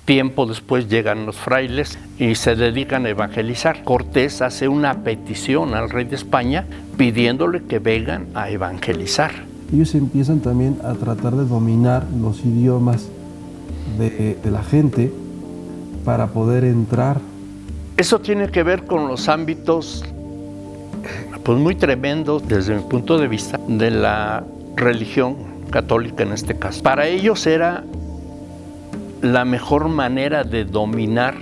Tiempo después llegan los frailes y se dedican a evangelizar. Cortés hace una petición al rey de España pidiéndole que vengan a evangelizar. Ellos empiezan también a tratar de dominar los idiomas de la gente para poder entrar. Eso tiene que ver con los ámbitos pues muy tremendos desde mi punto de vista de la religión católica en este caso. Para ellos era la mejor manera de dominar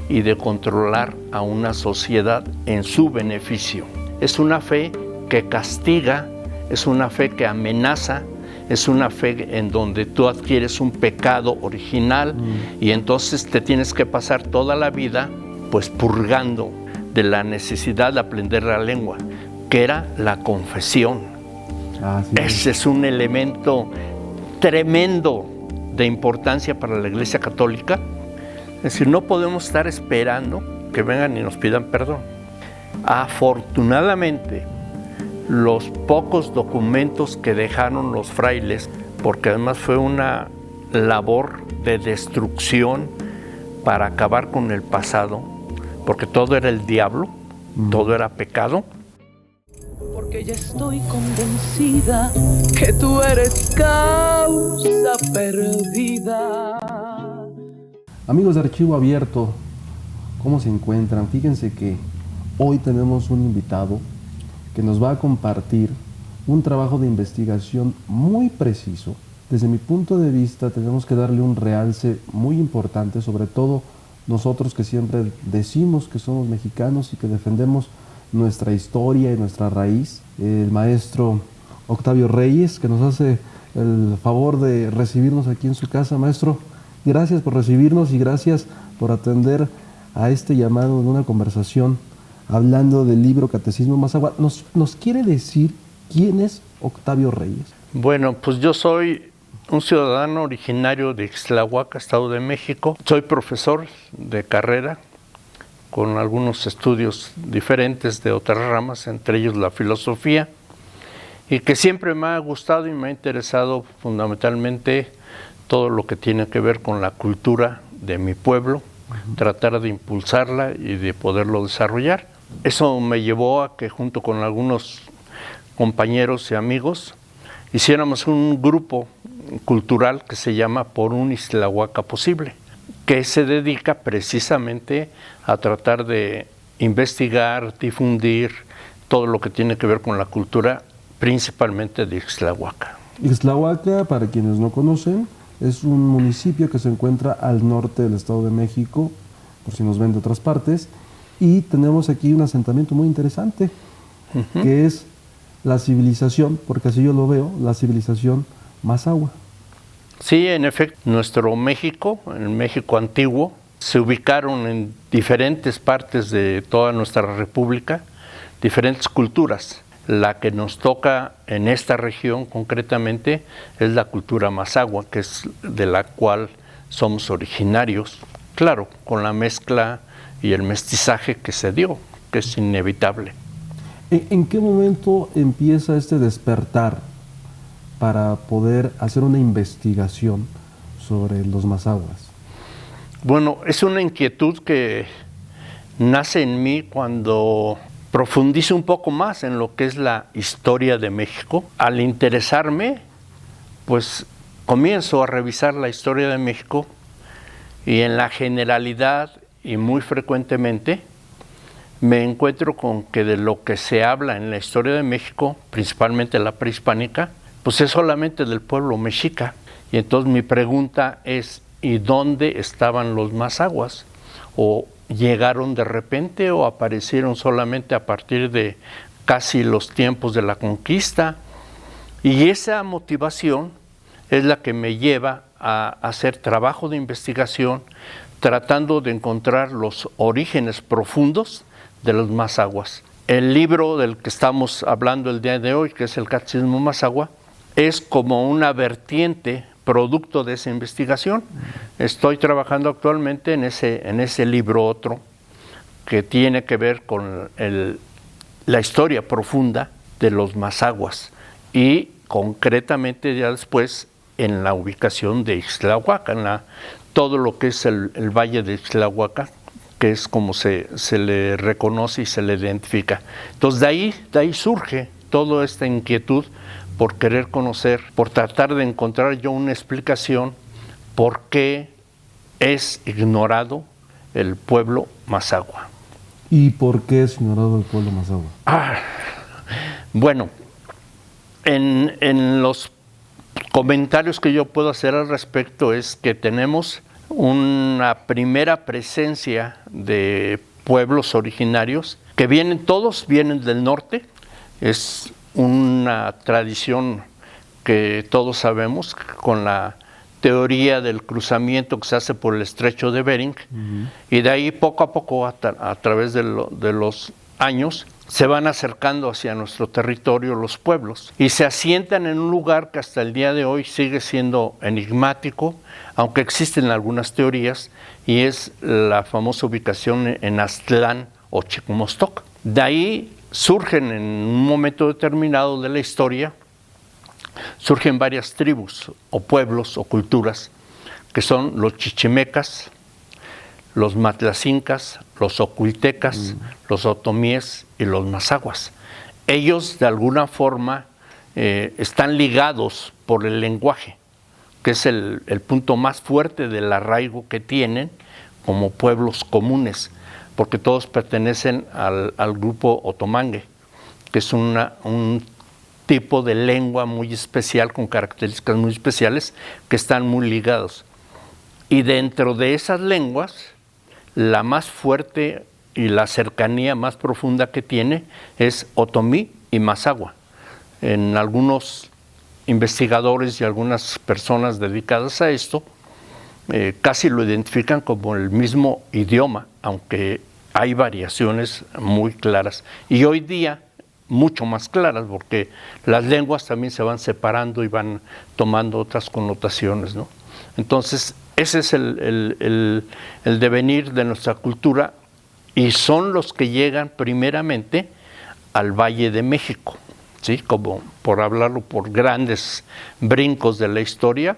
y de controlar a una sociedad en su beneficio. Es una fe que castiga, es una fe que amenaza, es una fe en donde tú adquieres un pecado original y entonces te tienes que pasar toda la vida pues purgando de la necesidad de aprender la lengua, que era la confesión. Ese es un elemento tremendo de importancia para la Iglesia Católica. Es decir, no podemos estar esperando que vengan y nos pidan perdón. Afortunadamente, los pocos documentos que dejaron los frailes, porque además fue una labor de destrucción para acabar con el pasado, porque todo era el diablo, todo era pecado. Porque ya estoy convencida que tú eres causa perdida. Amigos de Archivo Abierto, ¿cómo se encuentran? Fíjense que hoy tenemos un invitado que nos va a compartir un trabajo de investigación muy preciso. Desde mi punto de vista tenemos que darle un realce muy importante, sobre todo nosotros que siempre decimos que somos mexicanos y que defendemos nuestra historia y nuestra raíz. El maestro Octavio Reyes, que nos hace el favor de recibirnos aquí en su casa. Maestro, gracias por recibirnos y gracias por atender a este llamado en una conversación hablando del libro Catecismo Mazahua. ¿Nos quiere decir quién es Octavio Reyes? Bueno, pues yo soy un ciudadano originario de Ixtlahuaca, Estado de México. Soy profesor de carrera con algunos estudios diferentes de otras ramas, entre ellos la filosofía, y que siempre me ha gustado y me ha interesado fundamentalmente todo lo que tiene que ver con la cultura de mi pueblo, tratar de impulsarla y de poderlo desarrollar. Eso me llevó a que junto con algunos compañeros y amigos hiciéramos un grupo cultural que se llama Por un Ixtlahuaca Posible, que se dedica precisamente a tratar de investigar, difundir todo lo que tiene que ver con la cultura, principalmente de Ixtlahuaca. Ixtlahuaca, para quienes no conocen, es un municipio que se encuentra al norte del Estado de México, por si nos ven de otras partes, y tenemos aquí un asentamiento muy interesante, que es la civilización, porque así yo lo veo, la civilización Mazahua. Sí, en efecto, nuestro México, el México antiguo, se ubicaron en diferentes partes de toda nuestra república, diferentes culturas. La que nos toca en esta región concretamente es la cultura Mazahua, que es de la cual somos originarios, claro, con la mezcla y el mestizaje que se dio, que es inevitable. ¿En qué momento empieza este despertar para poder hacer una investigación sobre los mazahuas? Bueno, es una inquietud que nace en mí cuando profundizo un poco más en lo que es la historia de México. Al interesarme, pues comienzo a revisar la historia de México y en la generalidad y muy frecuentemente me encuentro con que de lo que se habla en la historia de México, principalmente la prehispánica, pues es solamente del pueblo mexica. Y entonces mi pregunta es, ¿y dónde estaban los mazahuas? ¿O llegaron de repente o aparecieron solamente a partir de casi los tiempos de la conquista? Y esa motivación es la que me lleva a hacer trabajo de investigación tratando de encontrar los orígenes profundos de los mazahuas. El libro del que estamos hablando el día de hoy, que es el Catecismo Mazahua, es como una vertiente producto de esa investigación. Estoy trabajando actualmente en ese libro otro que tiene que ver con la historia profunda de los mazahuas y concretamente ya después en la ubicación de Ixtlahuaca, en la todo lo que es el Valle de Ixtlahuaca, que es como se le reconoce y se le identifica. Entonces de ahí surge toda esta inquietud por querer conocer, por tratar de encontrar yo una explicación por qué es ignorado el pueblo Mazahua. ¿Y por qué es ignorado el pueblo Mazahua? Bueno, en los comentarios que yo puedo hacer al respecto es que tenemos una primera presencia de pueblos originarios que todos vienen del norte. Es una tradición que todos sabemos, con la teoría del cruzamiento que se hace por el estrecho de Bering, y de ahí poco a poco, a través de los años, se van acercando hacia nuestro territorio los pueblos y se asientan en un lugar que hasta el día de hoy sigue siendo enigmático, aunque existen algunas teorías, y es la famosa ubicación en Aztlán o Chicomostoc. De ahí surgen en un momento determinado de la historia, surgen varias tribus o pueblos o culturas, que son los chichimecas, los matlacincas, los ocultecas, los otomíes y los mazahuas. Ellos de alguna forma están ligados por el lenguaje, que es el punto más fuerte del arraigo que tienen como pueblos comunes, porque todos pertenecen al grupo otomangue, que es un tipo de lengua muy especial, con características muy especiales, que están muy ligados. Y dentro de esas lenguas, la más fuerte y la cercanía más profunda que tiene es otomí y mazahua. En algunos investigadores y algunas personas dedicadas a esto, casi lo identifican como el mismo idioma, aunque hay variaciones muy claras. Y hoy día, mucho más claras, porque las lenguas también se van separando y van tomando otras connotaciones, ¿no? Entonces, ese es el devenir de nuestra cultura, y son los que llegan primeramente al Valle de México, ¿sí? Como por hablarlo por grandes brincos de la historia,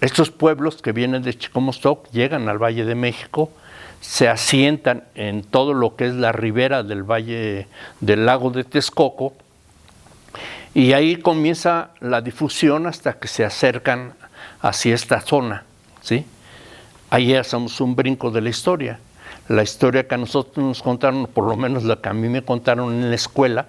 estos pueblos que vienen de Chicomostoc llegan al Valle de México, se asientan en todo lo que es la ribera del valle del lago de Texcoco, y ahí comienza la difusión hasta que se acercan hacia esta zona, ¿sí? Ahí hacemos un brinco de la historia que a nosotros nos contaron, por lo menos la que a mí me contaron en la escuela,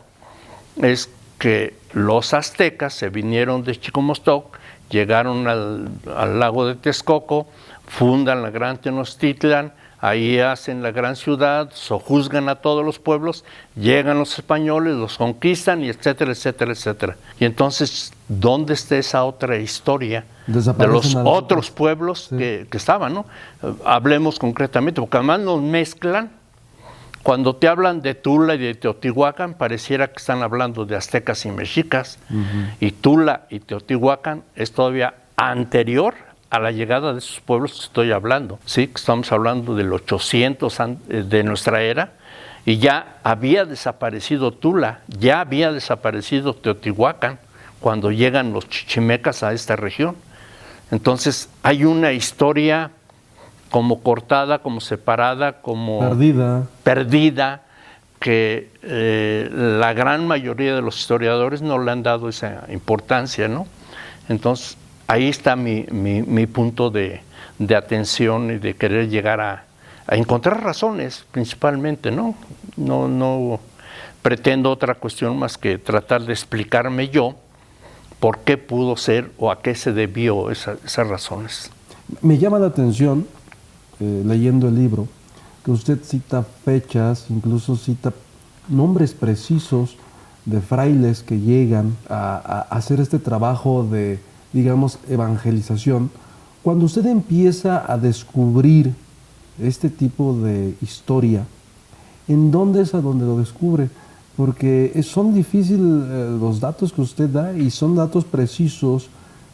es que los aztecas se vinieron de Chicomostoc, llegaron al lago de Texcoco, fundan la Gran Tenochtitlan, ahí hacen la gran ciudad, sojuzgan a todos los pueblos, llegan los españoles, los conquistan, y etcétera, etcétera, etcétera. Y entonces, ¿dónde está esa otra historia de los otros pueblos que estaban, ¿no? Hablemos concretamente, porque además nos mezclan. Cuando te hablan de Tula y de Teotihuacán, pareciera que están hablando de aztecas y mexicas, y Tula y Teotihuacán es todavía anterior a la llegada de esos pueblos que estoy hablando, ¿sí? Estamos hablando del 800 de nuestra era, y ya había desaparecido Tula, ya había desaparecido Teotihuacán cuando llegan los chichimecas a esta región. Entonces hay una historia como cortada, como separada, como perdida, que la gran mayoría de los historiadores no le han dado esa importancia, ¿no? Entonces ahí está mi punto de atención y de querer llegar a encontrar razones, principalmente, ¿no? No pretendo otra cuestión más que tratar de explicarme yo por qué pudo ser o a qué se debió esas razones. Me llama la atención, leyendo el libro, que usted cita fechas, incluso cita nombres precisos de frailes que llegan a hacer este trabajo de, digamos, evangelización. Cuando usted empieza a descubrir este tipo de historia, ¿en dónde es a donde lo descubre? Porque son difíciles los datos que usted da, y son datos precisos,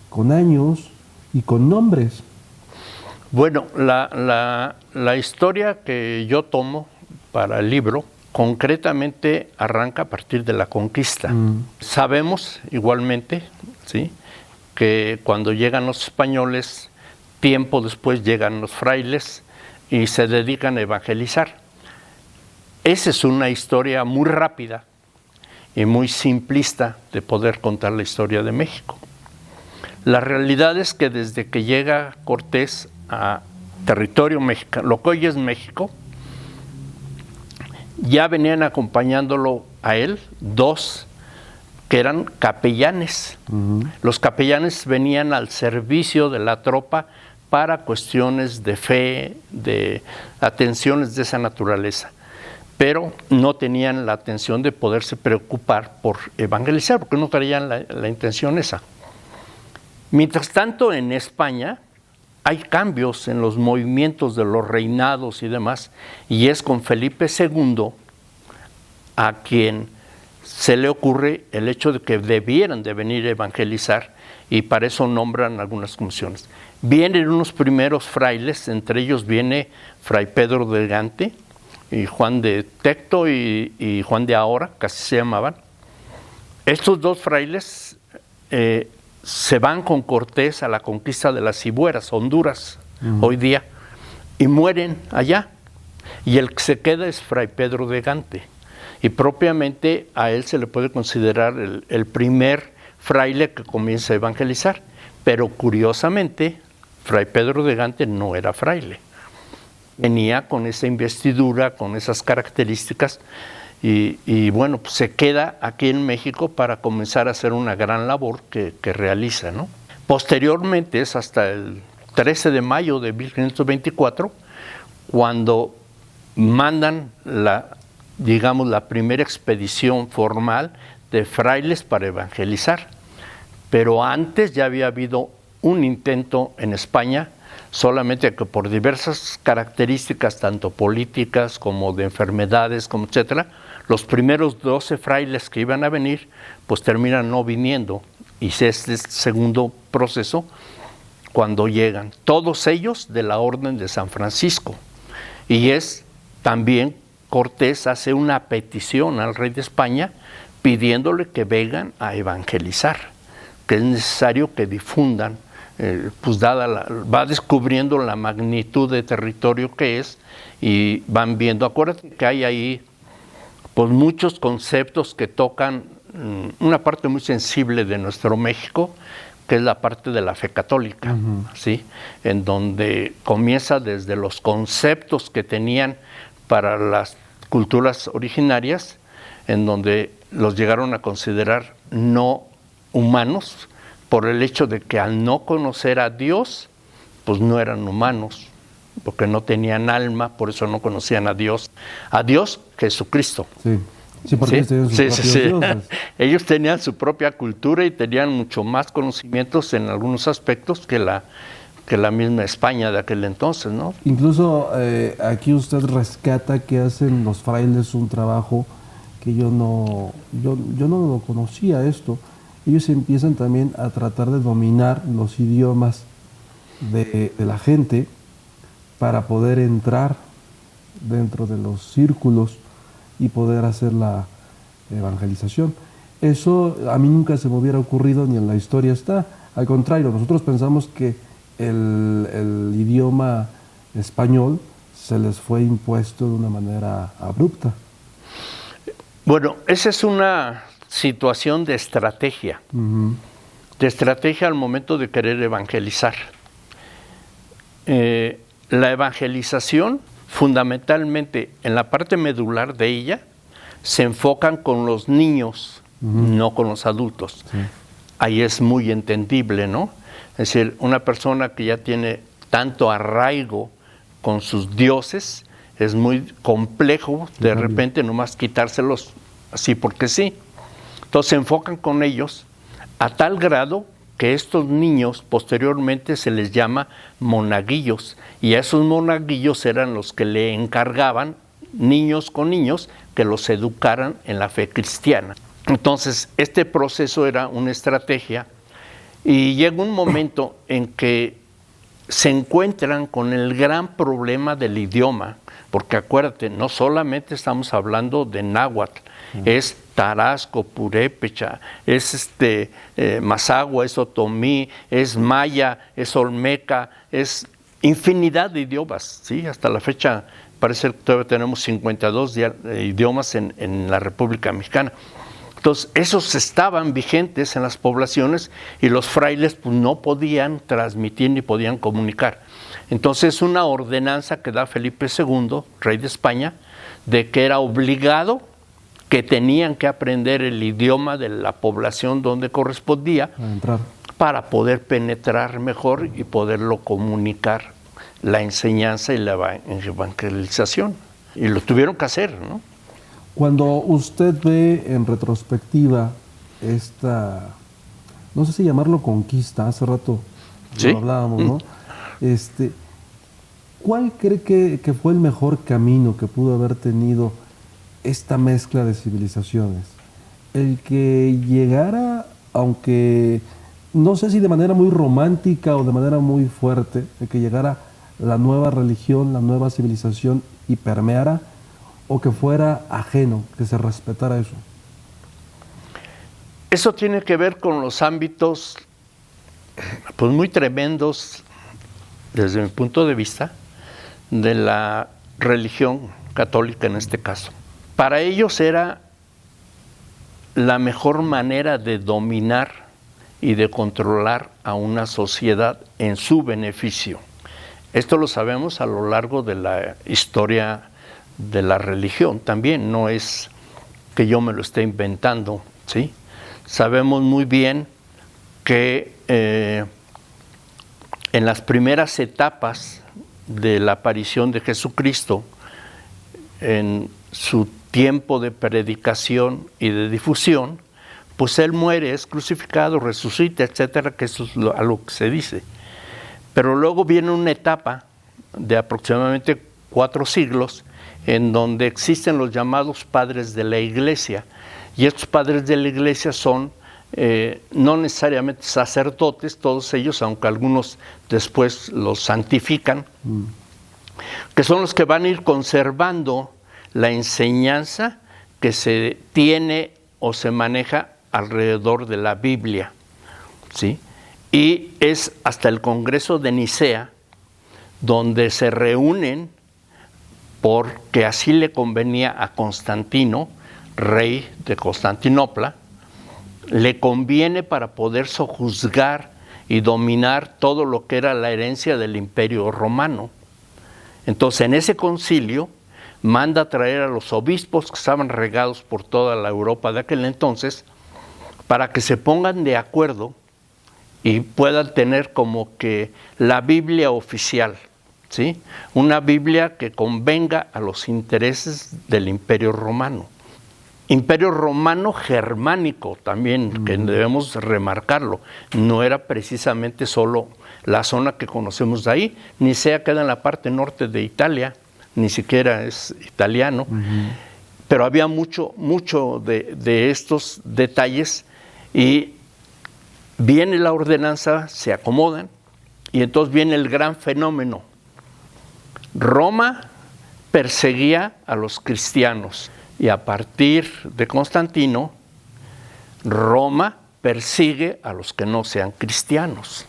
con años y con nombres. Bueno, la historia que yo tomo para el libro concretamente arranca a partir de la conquista. Sabemos igualmente, ¿sí?, que cuando llegan los españoles tiempo después llegan los frailes y se dedican a evangelizar. Esa es una historia muy rápida y muy simplista de poder contar la historia de México. La realidad es que desde que llega Cortés a territorio mexicano, lo que hoy es México, ya venían acompañándolo a él 2 que eran capellanes. Los capellanes venían al servicio de la tropa para cuestiones de fe, de atenciones de esa naturaleza, pero no tenían la atención de poderse preocupar por evangelizar, porque no traían la intención esa. Mientras tanto, en España hay cambios en los movimientos de los reinados y demás, y es con Felipe II a quien se le ocurre el hecho de que debieran de venir a evangelizar, y para eso nombran algunas comisiones. Vienen unos primeros frailes, entre ellos viene Fray Pedro de Gante, y Juan de Tecto y Juan de Ahora, casi se llamaban. Estos 2 frailes se van con Cortés a la conquista de las Cibueras, Honduras, hoy día, y mueren allá. Y el que se queda es Fray Pedro de Gante. Y propiamente a él se le puede considerar el primer fraile que comienza a evangelizar. Pero curiosamente, Fray Pedro de Gante no era fraile. Venía con esa investidura, con esas características, y bueno, pues se queda aquí en México para comenzar a hacer una gran labor que realiza, ¿no? Posteriormente, es hasta el 13 de mayo de 1524, cuando mandan la primera expedición formal de frailes para evangelizar. Pero antes ya había habido un intento en España, solamente que por diversas características, tanto políticas como de enfermedades, como etcétera, los primeros 12 frailes que iban a venir, pues terminan no viniendo, y es este segundo proceso cuando llegan, todos ellos de la Orden de San Francisco. Y es también Cortés hace una petición al rey de España pidiéndole que vengan a evangelizar, que es necesario que difundan, pues va descubriendo la magnitud de territorio que es, y van viendo, acuérdate que hay ahí pues muchos conceptos que tocan una parte muy sensible de nuestro México, que es la parte de la fe católica, ¿sí? En donde comienza desde los conceptos que tenían para las culturas originarias, en donde los llegaron a considerar no humanos, por el hecho de que al no conocer a Dios, pues no eran humanos, porque no tenían alma, por eso no conocían a Dios Jesucristo. Sí, porque ellos tenían sus propios dioses. Ellos tenían su propia cultura y tenían mucho más conocimientos en algunos aspectos que la misma España de aquel entonces, ¿no? Incluso aquí usted rescata que hacen los frailes un trabajo que yo no lo conocía esto. Ellos empiezan también a tratar de dominar los idiomas de la gente para poder entrar dentro de los círculos y poder hacer la evangelización. Eso a mí nunca se me hubiera ocurrido, ni en la historia está. Al contrario, nosotros pensamos que el idioma español se les fue impuesto de una manera abrupta. Bueno, esa es una situación de estrategia, de estrategia al momento de querer evangelizar. La evangelización, fundamentalmente en la parte medular de ella, se enfocan con los niños, no con los adultos. Sí. Ahí es muy entendible, ¿no? Es decir, una persona que ya tiene tanto arraigo con sus dioses, es muy complejo de repente nomás quitárselos así porque sí. Entonces se enfocan con ellos a tal grado que estos niños posteriormente se les llama monaguillos, y a esos monaguillos eran los que le encargaban, niños con niños, que los educaran en la fe cristiana. Entonces este proceso era una estrategia, y llega un momento en que se encuentran con el gran problema del idioma, porque acuérdate, no solamente estamos hablando de náhuatl, es tarasco, purépecha, es mazahua, es otomí, es maya, es olmeca, es infinidad de idiomas, ¿sí? Hasta la fecha parece que todavía tenemos 52 idiomas en la República Mexicana. Entonces, esos estaban vigentes en las poblaciones y los frailes pues, no podían transmitir ni podían comunicar. Entonces, una ordenanza que da Felipe II, rey de España, de que era obligado que tenían que aprender el idioma de la población donde correspondía para poder penetrar mejor y poderlo comunicar, la enseñanza y la evangelización. Y lo tuvieron que hacer, ¿no? Cuando usted ve en retrospectiva esta, no sé si llamarlo conquista, hace rato ¿sí? Lo hablábamos, ¿no? ¿Cuál cree que fue el mejor camino que pudo haber tenido esta mezcla de civilizaciones? El que llegara, aunque no sé si de manera muy romántica o de manera muy fuerte, el que llegara la nueva religión, la nueva civilización y permeara, o que fuera ajeno, que se respetara eso. Eso tiene que ver con los ámbitos pues muy tremendos desde mi punto de vista de la religión católica en este caso. Para ellos era la mejor manera de dominar y de controlar a una sociedad en su beneficio. Esto lo sabemos a lo largo de la historia de la religión también, no es que yo me lo esté inventando, ¿sí? Sabemos muy bien que en las primeras etapas de la aparición de Jesucristo, en su tiempo de predicación y de difusión, pues Él muere, es crucificado, resucita, etcétera, que eso es a lo que se dice. Pero luego viene una etapa de aproximadamente 4 siglos en donde existen los llamados padres de la Iglesia, y estos padres de la Iglesia son no necesariamente sacerdotes, todos ellos, aunque algunos después los santifican, que son los que van a ir conservando la enseñanza que se tiene o se maneja alrededor de la Biblia, ¿sí? Y es hasta el Congreso de Nicea donde se reúnen porque así le convenía a Constantino, rey de Constantinopla, le conviene para poder sojuzgar y dominar todo lo que era la herencia del Imperio Romano. Entonces, en ese concilio manda a traer a los obispos que estaban regados por toda la Europa de aquel entonces para que se pongan de acuerdo y puedan tener como que la Biblia oficial, ¿sí? Una Biblia que convenga a los intereses del Imperio Romano. Imperio Romano germánico también, que debemos remarcarlo. No era precisamente solo la zona que conocemos de ahí, Nicea queda en la parte norte de Italia, ni siquiera es italiano, pero había mucho de estos detalles y viene la ordenanza, se acomodan y entonces viene el gran fenómeno. Roma perseguía a los cristianos y a partir de Constantino, Roma persigue a los que no sean cristianos,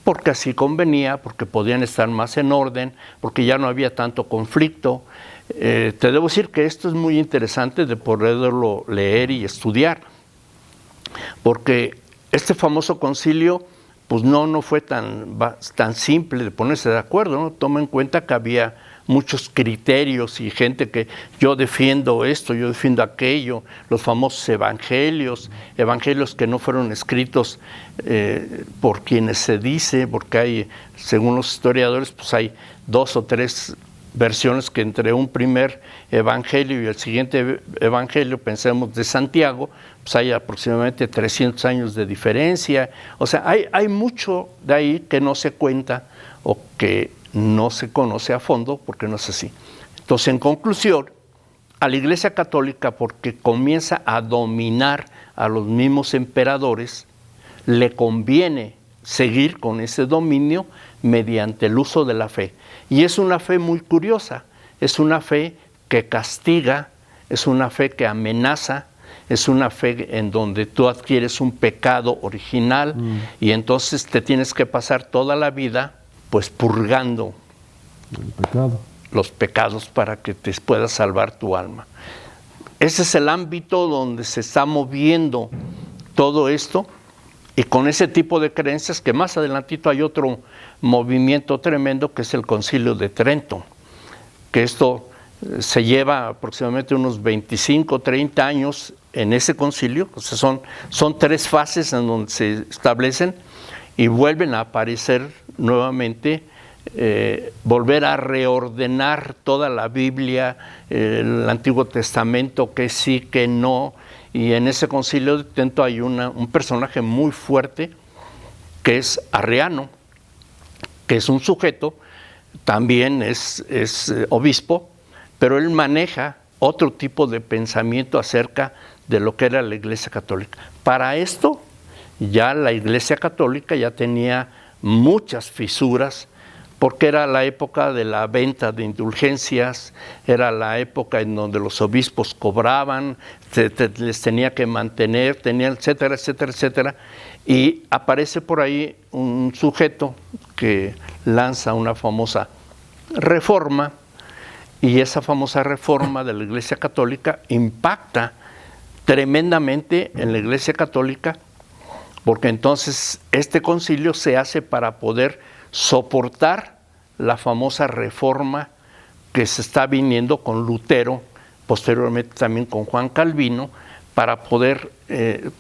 porque así convenía, porque podían estar más en orden, porque ya no había tanto conflicto. Te debo decir que esto es muy interesante de poderlo leer y estudiar, porque este famoso concilio pues no fue tan simple de ponerse de acuerdo, ¿no? Toma en cuenta que había muchos criterios y gente que yo defiendo esto, yo defiendo aquello, los famosos evangelios que no fueron escritos por quienes se dice, porque hay, según los historiadores, pues hay 2 o 3 versiones que entre un primer evangelio y el siguiente evangelio, pensemos de Santiago, pues hay aproximadamente 300 años de diferencia. O sea, hay mucho de ahí que no se cuenta o que no se conoce a fondo porque no es así. Entonces, en conclusión, a la Iglesia Católica, porque comienza a dominar a los mismos emperadores, le conviene seguir con ese dominio mediante el uso de la fe. Y es una fe muy curiosa, es una fe que castiga, es una fe que amenaza, es una fe en donde tú adquieres un pecado original y entonces te tienes que pasar toda la vida pues purgando los pecados para que te pueda salvar tu alma. Ese es el ámbito donde se está moviendo todo esto, y con ese tipo de creencias, que más adelantito hay otro movimiento tremendo que es el Concilio de Trento, que esto se lleva aproximadamente unos 25, 30 años en ese concilio. O sea, son 3 fases en donde se establecen y vuelven a aparecer nuevamente, volver a reordenar toda la Biblia, el Antiguo Testamento, que sí, que no. Y en ese concilio de Trento hay un personaje muy fuerte que es Arriano, que es un sujeto, también es obispo, pero él maneja otro tipo de pensamiento acerca de lo que era la Iglesia Católica. Para esto, ya la Iglesia Católica ya tenía muchas fisuras, porque era la época de la venta de indulgencias, era la época en donde los obispos cobraban, les tenía que mantener, etcétera, etcétera, etcétera. Y aparece por ahí un sujeto que lanza una famosa reforma, y esa famosa reforma de la Iglesia Católica impacta tremendamente en la Iglesia Católica, porque entonces este concilio se hace para poder soportar la famosa reforma que se está viniendo con Lutero, posteriormente también con Juan Calvino, para poder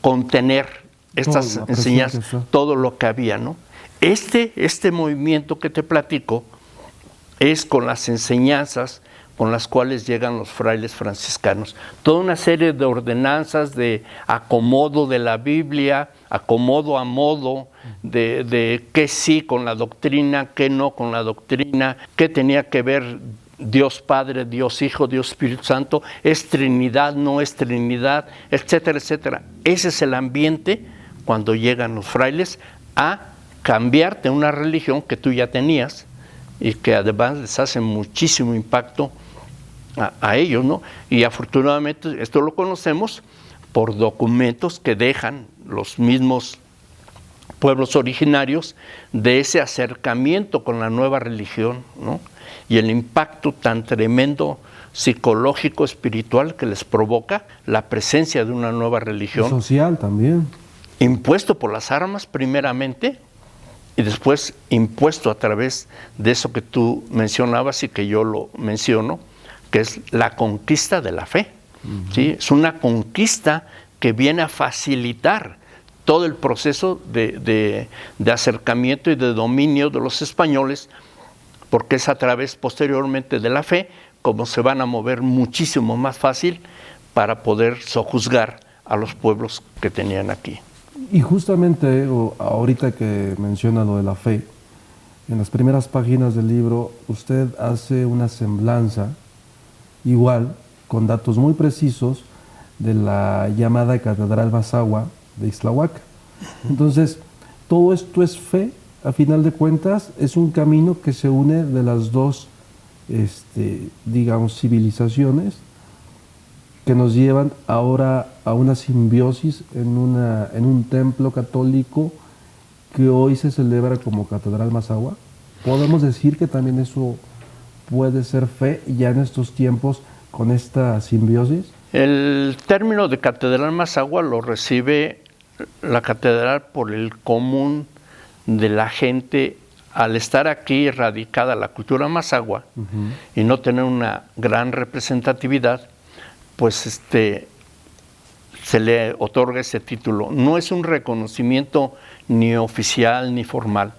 contener estas enseñanzas, todo lo que había, ¿no? Este movimiento que te platico es con las enseñanzas con las cuales llegan los frailes franciscanos. Toda una serie de ordenanzas de acomodo de la Biblia, acomodo a modo, de qué sí con la doctrina, qué no con la doctrina, qué tenía que ver Dios Padre, Dios Hijo, Dios Espíritu Santo, es Trinidad, no es Trinidad, etcétera, etcétera. Ese es el ambiente cuando llegan los frailes a cambiarte una religión que tú ya tenías y que además les hace muchísimo impacto a ellos, ¿no? Y afortunadamente esto lo conocemos por documentos que dejan los mismos pueblos originarios de ese acercamiento con la nueva religión, ¿no? Y el impacto tan tremendo psicológico, espiritual que les provoca la presencia de una nueva religión. Social también. Impuesto por las armas primeramente, y después impuesto a través de eso que tú mencionabas y que yo lo menciono, que es la conquista de la fe. ¿Sí? Es una conquista que viene a facilitar todo el proceso de acercamiento y de dominio de los españoles, porque es a través posteriormente de la fe como se van a mover muchísimo más fácil para poder sojuzgar a los pueblos que tenían aquí. Y justamente ahorita que menciona lo de la fe, en las primeras páginas del libro usted hace una semblanza, igual, con datos muy precisos, de la llamada Catedral Mazahua de Ixtlahuaca. Entonces, todo esto es fe, a final de cuentas, es un camino que se une de las dos, digamos, civilizaciones, que nos llevan ahora a una simbiosis en un templo católico que hoy se celebra como Catedral Mazahua. ¿Podemos decir que también eso puede ser fe ya en estos tiempos con esta simbiosis? El término de Catedral Mazahua lo recibe la catedral por el común de la gente al estar aquí radicada la cultura mazahua y no tener una gran representatividad, pues se le otorga ese título. No es un reconocimiento ni oficial ni formal.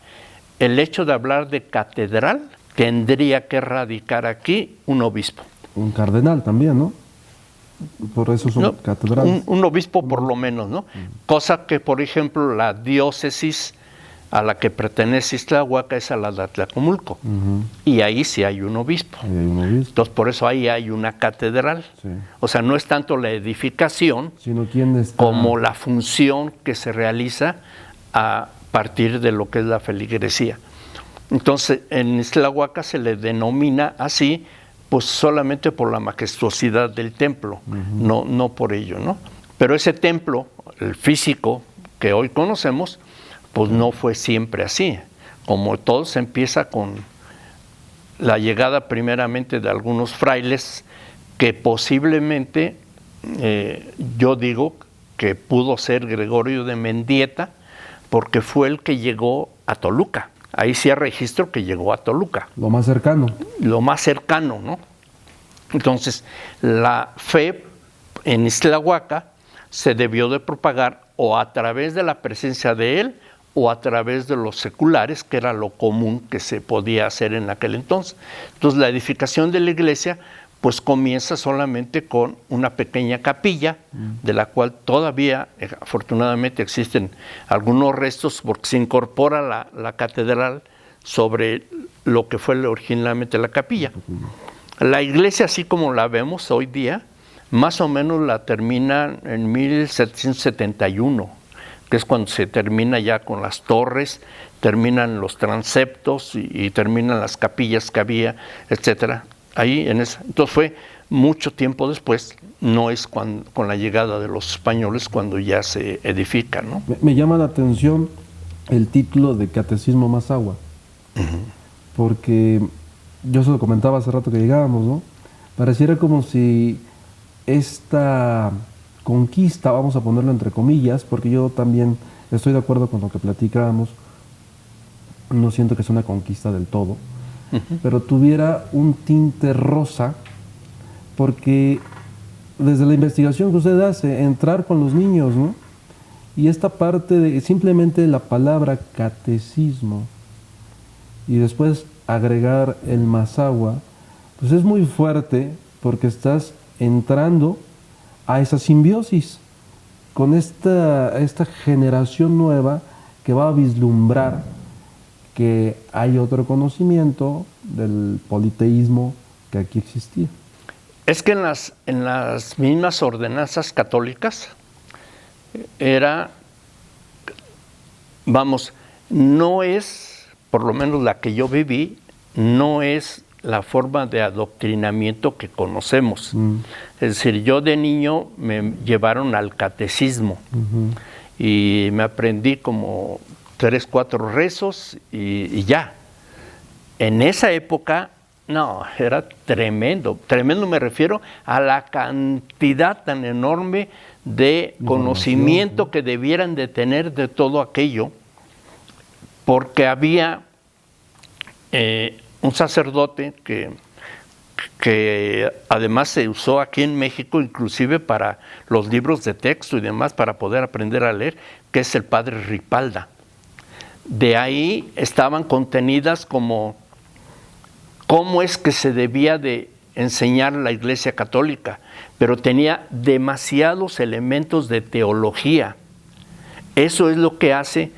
El hecho de hablar de catedral tendría que radicar aquí un obispo. Un cardenal también, ¿no? Por eso son catedrales. Un obispo por lo menos, ¿no? Cosa que, por ejemplo, la diócesis a la que pertenece Ixtlahuaca es a la de Atlacomulco. Y ahí sí hay un obispo. Entonces, por eso ahí hay una catedral. Sí. O sea, no es tanto la edificación, sino quién está, como la función que se realiza a partir de lo que es la feligresía. Entonces, en Ixtlahuaca se le denomina así, pues solamente por la majestuosidad del templo, no por ello, ¿no? Pero ese templo, el físico que hoy conocemos, pues no fue siempre así. Como todo se empieza con la llegada primeramente de algunos frailes que posiblemente, yo digo que pudo ser Gregorio de Mendieta, porque fue el que llegó a Toluca. Ahí sí hay registro que llegó a Toluca. Lo más cercano. Lo más cercano, ¿no? Entonces, la fe en Ixtlahuaca se debió de propagar o a través de la presencia de él o a través de los seculares, que era lo común que se podía hacer en aquel entonces. Entonces, la edificación de la iglesia pues comienza solamente con una pequeña capilla, de la cual todavía, afortunadamente, existen algunos restos, porque se incorpora la catedral sobre lo que fue originalmente la capilla. La iglesia, así como la vemos hoy día, más o menos la termina en 1771, que es cuando se termina ya con las torres, terminan los transeptos y terminan las capillas que había, etcétera. Ahí entonces fue mucho tiempo después, no es con la llegada de los españoles cuando ya se edifica, ¿no? Me llama la atención el título de Catecismo Mazahua, porque yo se lo comentaba hace rato que llegábamos, ¿no? Pareciera como si esta conquista, vamos a ponerlo entre comillas, porque yo también estoy de acuerdo con lo que platicábamos, no siento que sea una conquista del todo, pero tuviera un tinte rosa, porque desde la investigación que usted hace, entrar con los niños, ¿no? Y esta parte de simplemente la palabra catecismo y después agregar el Mazahua, pues es muy fuerte, porque estás entrando a esa simbiosis con esta generación nueva que va a vislumbrar que hay otro conocimiento del politeísmo que aquí existía. Es que en las mismas ordenanzas católicas era, vamos, no es, por lo menos la que yo viví, no es la forma de adoctrinamiento que conocemos. Es decir, yo de niño me llevaron al catecismo y me aprendí como 3, 4 rezos y ya. En esa época, no, era tremendo. Tremendo me refiero a la cantidad tan enorme de conocimiento que debieran de tener de todo aquello, porque había un sacerdote que además se usó aquí en México, inclusive para los libros de texto y demás, para poder aprender a leer, que es el padre Ripalda. De ahí estaban contenidas como cómo es que se debía de enseñar la Iglesia Católica, pero tenía demasiados elementos de teología. Eso es lo que hace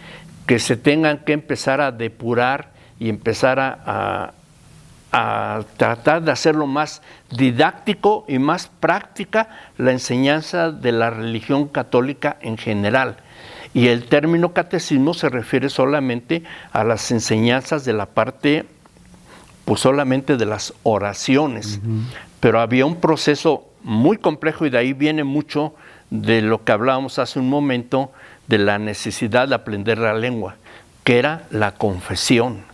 que se tengan que empezar a depurar y empezar a tratar de hacerlo más didáctico y más práctica la enseñanza de la religión católica en general. Y el término catecismo se refiere solamente a las enseñanzas de la parte, pues solamente de las oraciones. Pero había un proceso muy complejo y de ahí viene mucho de lo que hablábamos hace un momento de la necesidad de aprender la lengua, que era la confesión.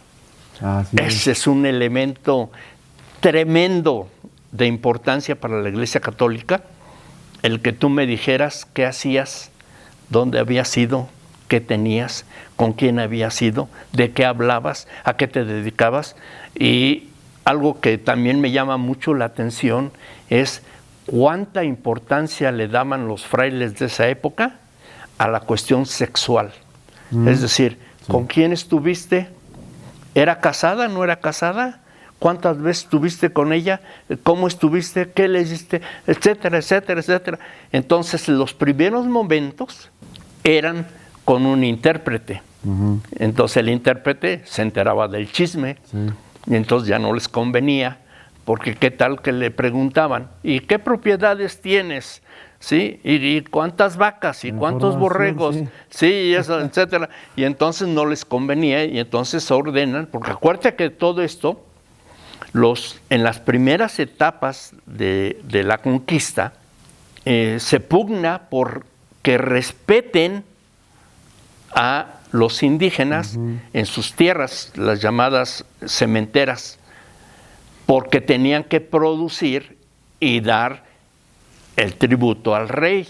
Ese es un elemento tremendo de importancia para la Iglesia Católica, el que tú me dijeras qué hacías, dónde habías ido, qué tenías, con quién habías ido, de qué hablabas, a qué te dedicabas. Y algo que también me llama mucho la atención es cuánta importancia le daban los frailes de esa época a la cuestión sexual. Es decir, ¿con quién estuviste? ¿Era casada? ¿No era casada? ¿Cuántas veces estuviste con ella? ¿Cómo estuviste? ¿Qué le hiciste? Etcétera, etcétera, etcétera. Entonces, los primeros momentos eran con un intérprete. Entonces, el intérprete se enteraba del chisme y entonces ya no les convenía, porque qué tal que le preguntaban, ¿y qué propiedades tienes? ¿Sí? ¿Y cuántas vacas? ¿Y cuántos borregos? Sí, y eso, etcétera. Y entonces no les convenía y entonces ordenan, porque acuérdate que todo esto, en las primeras etapas de la conquista, se pugna por que respeten a los indígenas en sus tierras, las llamadas cementeras, porque tenían que producir y dar el tributo al rey.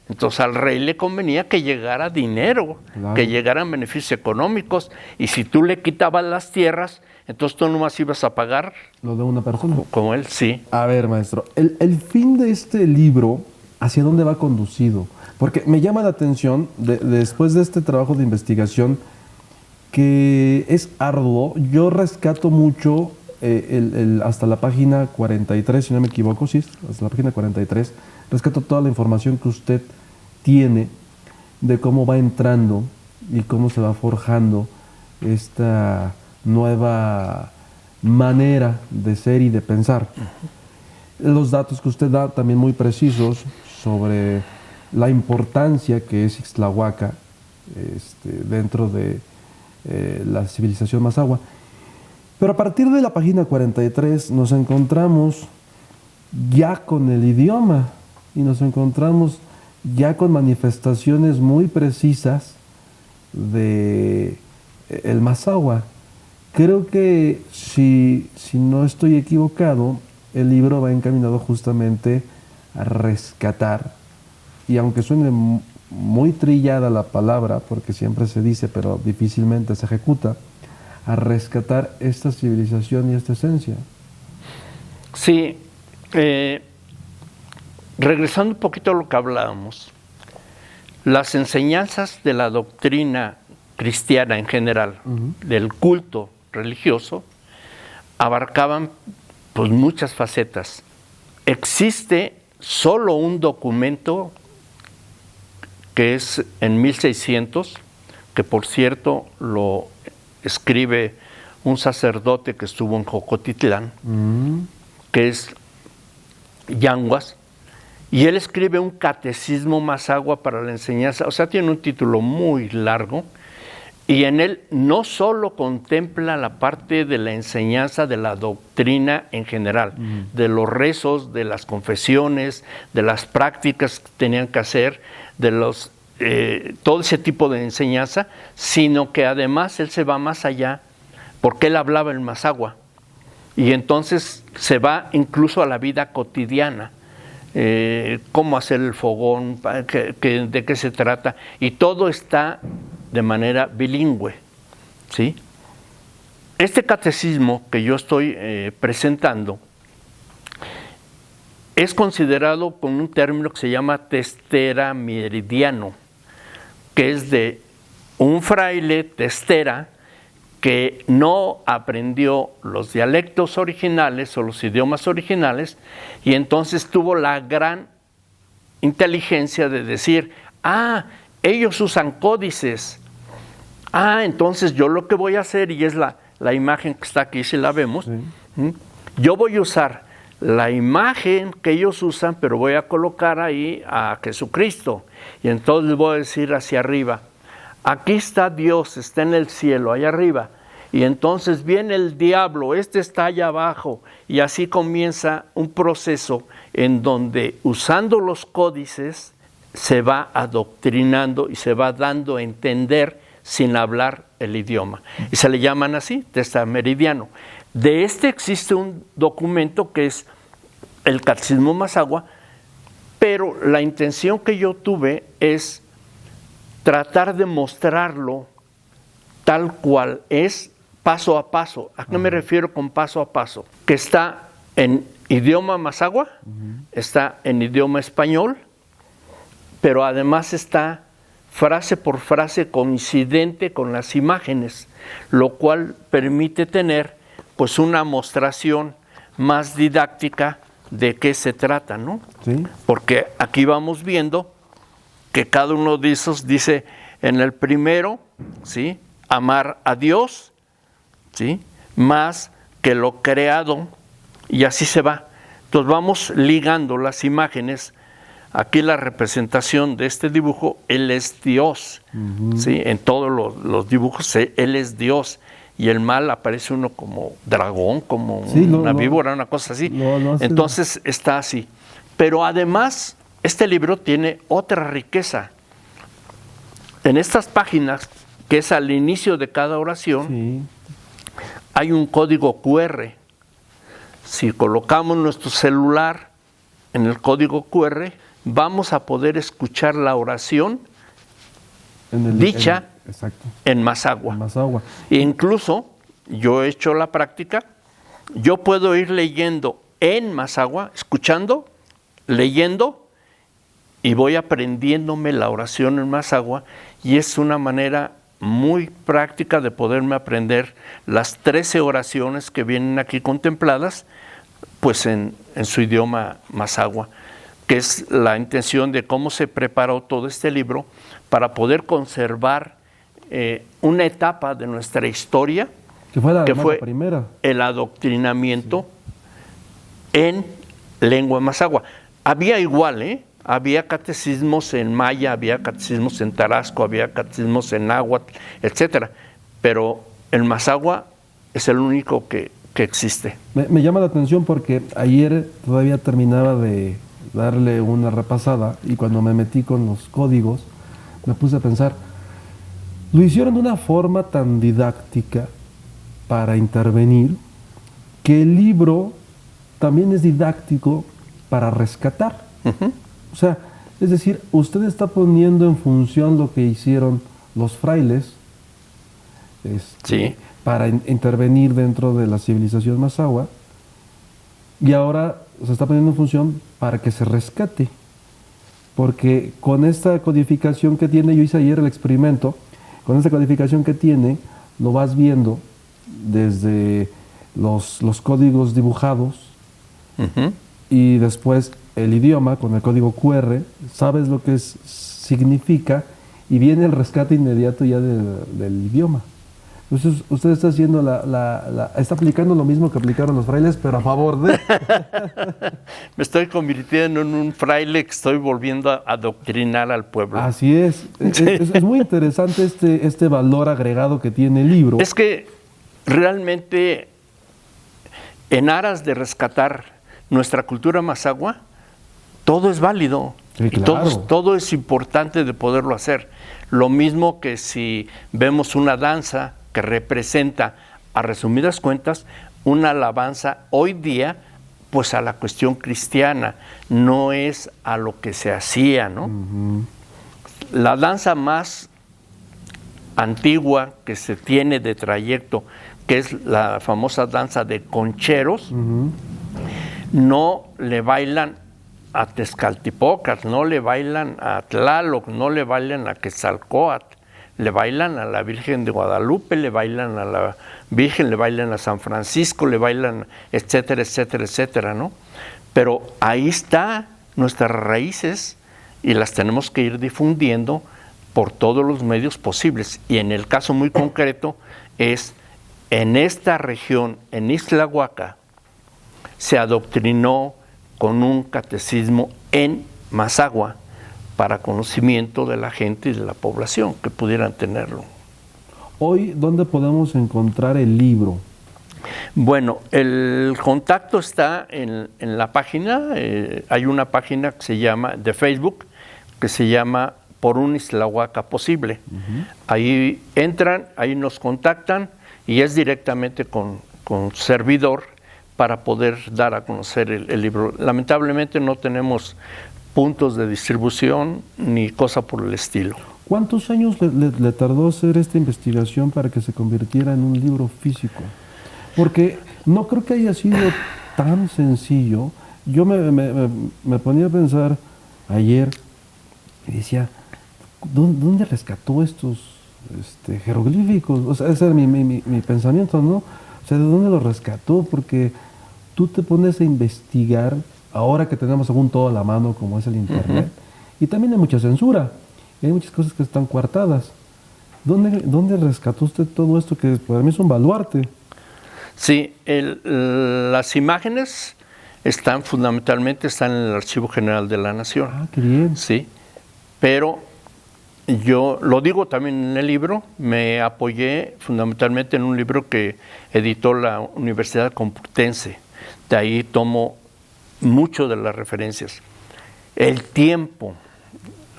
Entonces al rey le convenía que llegara dinero, claro, que llegaran beneficios económicos, y si tú le quitabas las tierras, entonces tú nomás ibas a pagar. Lo de una persona. Como él, sí. A ver, maestro, el fin de este libro, ¿hacia dónde va conducido? Porque me llama la atención, después de este trabajo de investigación, que es arduo. Yo rescato mucho hasta la página 43, si no me equivoco, sí, hasta la página 43, rescato toda la información que usted tiene de cómo va entrando y cómo se va forjando esta nueva manera de ser y de pensar. Los datos que usted da también muy precisos sobre la importancia que es Ixtlahuaca dentro de la civilización Mazahua. Pero a partir de la página 43 nos encontramos ya con el idioma y nos encontramos ya con manifestaciones muy precisas de el Mazahua. Creo que si no estoy equivocado, el libro va encaminado justamente a rescatar, y aunque suene muy trillada la palabra, porque siempre se dice, pero difícilmente se ejecuta, a rescatar esta civilización y esta esencia. Sí, regresando un poquito a lo que hablábamos, las enseñanzas de la doctrina cristiana en general, del culto religioso, abarcaban pues muchas facetas. Existe solo un documento que es en 1600, que por cierto lo escribe un sacerdote que estuvo en Jocotitlán, que es Yanguas, y él escribe un catecismo Mazahua para la enseñanza, o sea, tiene un título muy largo, y en él no solo contempla la parte de la enseñanza de la doctrina en general, de los rezos, de las confesiones, de las prácticas que tenían que hacer, de los todo ese tipo de enseñanza, sino que además él se va más allá, porque él hablaba el Mazahua, y entonces se va incluso a la vida cotidiana, cómo hacer el fogón, de qué se trata, y todo está de manera bilingüe, ¿sí? Este catecismo que yo estoy presentando es considerado con un término que se llama testera meridiano, que es de un fraile testera que no aprendió los dialectos originales o los idiomas originales, y entonces tuvo la gran inteligencia de decir, ellos usan códices, entonces yo lo que voy a hacer, y es la imagen que está aquí, si la vemos, yo voy a usar la imagen que ellos usan, pero voy a colocar ahí a Jesucristo, y entonces les voy a decir hacia arriba, aquí está Dios, está en el cielo, allá arriba, y entonces viene el diablo, está allá abajo, y así comienza un proceso en donde, usando los códices, se va adoctrinando y se va dando a entender sin hablar el idioma. Y se le llaman así, testameridiano. De existe un documento que es el Catecismo Mazahua, pero la intención que yo tuve es tratar de mostrarlo tal cual es, paso a paso. ¿A qué me refiero con paso a paso? Que está en idioma Mazahua, está en idioma español, pero además está frase por frase coincidente con las imágenes, lo cual permite tener pues una mostración más didáctica de qué se trata, ¿no? Sí. Porque aquí vamos viendo que cada uno de esos dice en el primero, ¿sí?, amar a Dios, ¿sí?, más que lo creado, y así se va. Entonces vamos ligando las imágenes. Aquí la representación de este dibujo, Él es Dios, ¿sí? En todos los dibujos Él es Dios, y el mal aparece uno como dragón, como una víbora, una cosa así. Entonces está así. Pero además este libro tiene otra riqueza. En estas páginas, que es al inicio de cada oración, Sí. hay un código QR. Si colocamos nuestro celular en el código QR, vamos a poder escuchar la oración dicha exacto. en Mazahua. Más agua. E incluso, yo he hecho la práctica, yo puedo ir leyendo en Mazahua, escuchando, leyendo, y voy aprendiéndome la oración en Mazahua, y es una manera muy práctica de poderme aprender las 13 oraciones que vienen aquí contempladas, pues en su idioma Mazahua, que es la intención de cómo se preparó todo este libro para poder conservar una etapa de nuestra historia, Que fue la fue primera. el adoctrinamiento en lengua Mazahua. Había igual, había catecismos en maya, había catecismos en tarasco, había catecismos en náhuatl, etcétera, pero el Mazahua es el único que existe. Me llama la atención porque ayer todavía terminaba de darle una repasada y cuando me metí con los códigos me puse a pensar, lo hicieron de una forma tan didáctica para intervenir que el libro también es didáctico para rescatar. Uh-huh. O sea, es decir, usted está poniendo en función lo que hicieron los frailes Sí. para intervenir dentro de la civilización Mazahua, y ahora se está poniendo en función para que se rescate. Porque con esta codificación que tiene, yo hice ayer el experimento, con esta codificación que tiene, lo vas viendo desde los códigos dibujados, Uh-huh. y después el idioma con el código QR, sabes lo que significa y viene el rescate inmediato ya del idioma. Entonces usted está haciendo está aplicando lo mismo que aplicaron los frailes, pero a favor de... Me estoy convirtiendo en un fraile que estoy volviendo a adoctrinar al pueblo. Así es. Es muy interesante este valor agregado que tiene el libro. Es que realmente, en aras de rescatar nuestra cultura Mazahua, todo es válido. Sí, y claro. todo es importante de poderlo hacer. Lo mismo que si vemos una danza que representa, a resumidas cuentas, una alabanza hoy día, pues a la cuestión cristiana, no es a lo que se hacía, ¿no? Uh-huh. La danza más antigua que se tiene de trayecto, que es la famosa danza de concheros, Uh-huh. no le bailan a Tezcatlipoca, no le bailan a Tlaloc, no le bailan a Quetzalcóatl, le bailan a la Virgen de Guadalupe, le bailan a la Virgen, le bailan a San Francisco, le bailan, etcétera, etcétera, etcétera, ¿no? Pero ahí están nuestras raíces y las tenemos que ir difundiendo por todos los medios posibles. Y en el caso muy concreto es en esta región, en Ixtlahuaca, se adoctrinó con un catecismo en Mazahua para conocimiento de la gente y de la población que pudieran tenerlo. Hoy, ¿dónde podemos encontrar el libro? Bueno, el contacto está en la página, hay una página que se llama, de Facebook, que se llama Por un Ixtlahuaca Posible. Uh-huh. Ahí entran, ahí nos contactan y es directamente con servidor para poder dar a conocer el libro. Lamentablemente no tenemos puntos de distribución ni cosa por el estilo. ¿Cuántos años le tardó hacer esta investigación para que se convirtiera en un libro físico? Porque no creo que haya sido tan sencillo. Yo me ponía a pensar ayer y decía, ¿dónde rescató estos jeroglíficos? O sea, ese era mi pensamiento, ¿no? O sea, ¿de dónde los rescató? Porque tú te pones a investigar, ahora que tenemos aún todo a la mano, como es el Internet, uh-huh. Y también hay mucha censura, hay muchas cosas que están coartadas. ¿Dónde rescató usted todo esto que para mí es un baluarte? Sí, las imágenes fundamentalmente están en el Archivo General de la Nación. Ah, qué bien. Sí, pero yo lo digo también en el libro, me apoyé fundamentalmente en un libro que editó la Universidad Complutense. De ahí tomo mucho de las referencias. El tiempo.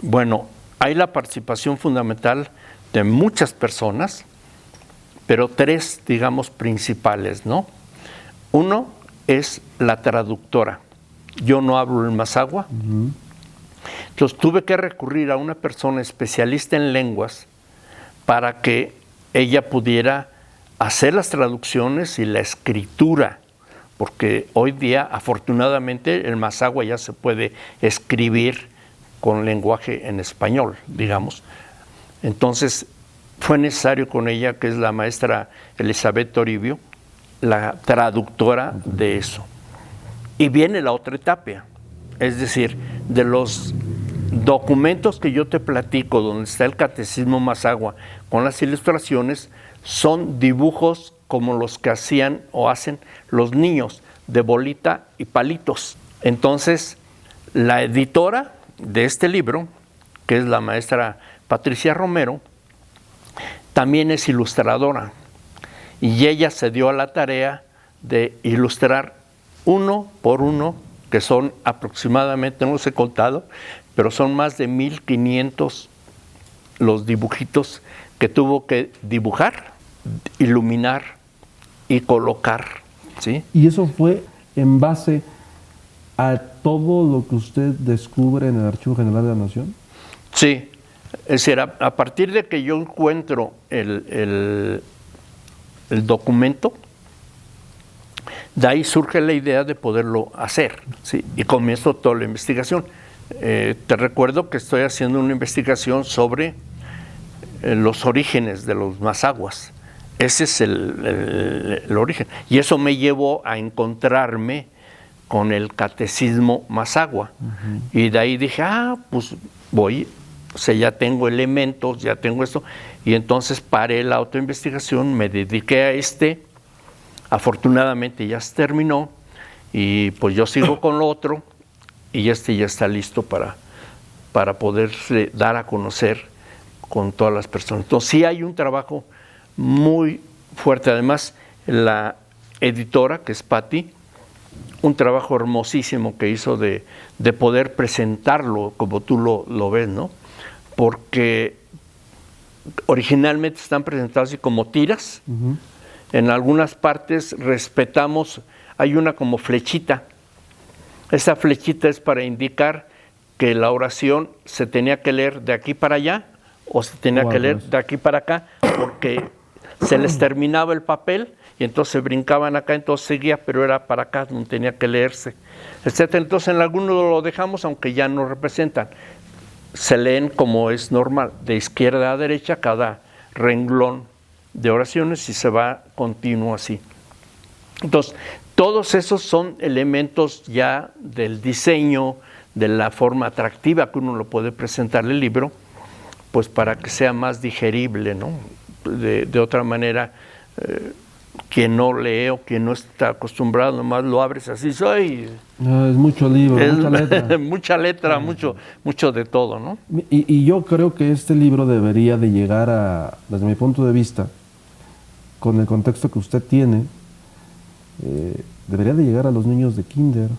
Bueno, hay la participación fundamental de muchas personas, pero 3, digamos, principales, ¿no? Uno es la traductora. Yo no hablo el mazahua. Entonces tuve que recurrir a una persona especialista en lenguas para que ella pudiera hacer las traducciones y la escritura, porque hoy día, afortunadamente, el mazahua ya se puede escribir con lenguaje en español, digamos. Entonces, fue necesario con ella, que es la maestra Elizabeth Toribio, la traductora de eso. Y viene la otra etapa, es decir, de los documentos que yo te platico, donde está el catecismo mazahua con las ilustraciones, son dibujos como los que hacían o hacen los niños, de bolita y palitos. Entonces, la editora de este libro, que es la maestra Patricia Romero, también es ilustradora, y ella se dio a la tarea de ilustrar uno por uno, que son aproximadamente, no los he contado, pero son más de 1500 los dibujitos que tuvo que dibujar, iluminar y colocar, ¿sí? Y eso fue en base a todo lo que usted descubre en el Archivo General de la Nación. Sí, es decir, a partir de que yo encuentro el documento, de ahí surge la idea de poderlo hacer, ¿sí? Y comienzo toda la investigación. Te recuerdo que estoy haciendo una investigación sobre los orígenes de los mazahuas. Ese es el origen. Y eso me llevó a encontrarme con el catecismo mazahua. Y de ahí dije, pues voy, o sea, ya tengo elementos, ya tengo esto. Y entonces paré la autoinvestigación, me dediqué a afortunadamente ya se terminó, y pues yo sigo con lo otro, y ya está listo para poderse dar a conocer con todas las personas. Entonces sí hay un trabajo muy fuerte. Además, la editora, que es Patti, un trabajo hermosísimo que hizo de poder presentarlo como tú lo ves, ¿no? Porque originalmente están presentados así como tiras. En algunas partes respetamos, hay una como flechita. Esa flechita es para indicar que la oración se tenía que leer de aquí para allá o se tenía que leer de aquí para acá, porque se les terminaba el papel y entonces brincaban acá, entonces seguía, pero era para acá, no tenía que leerse, etcétera. Entonces en algunos lo dejamos, aunque ya no representan. Se leen como es normal, de izquierda a derecha, cada renglón de oraciones, y se va continuo así. Entonces, todos esos son elementos ya del diseño, de la forma atractiva que uno lo puede presentar el libro, pues para que sea más digerible, ¿no? De otra manera, quien no lee o quien no está acostumbrado, nomás lo abres así, es mucho libro, mucha letra. Mucha letra, mucho de todo, ¿no? Y yo creo que este libro debería de llegar desde mi punto de vista, con el contexto que usted tiene, debería de llegar a los niños de kinder,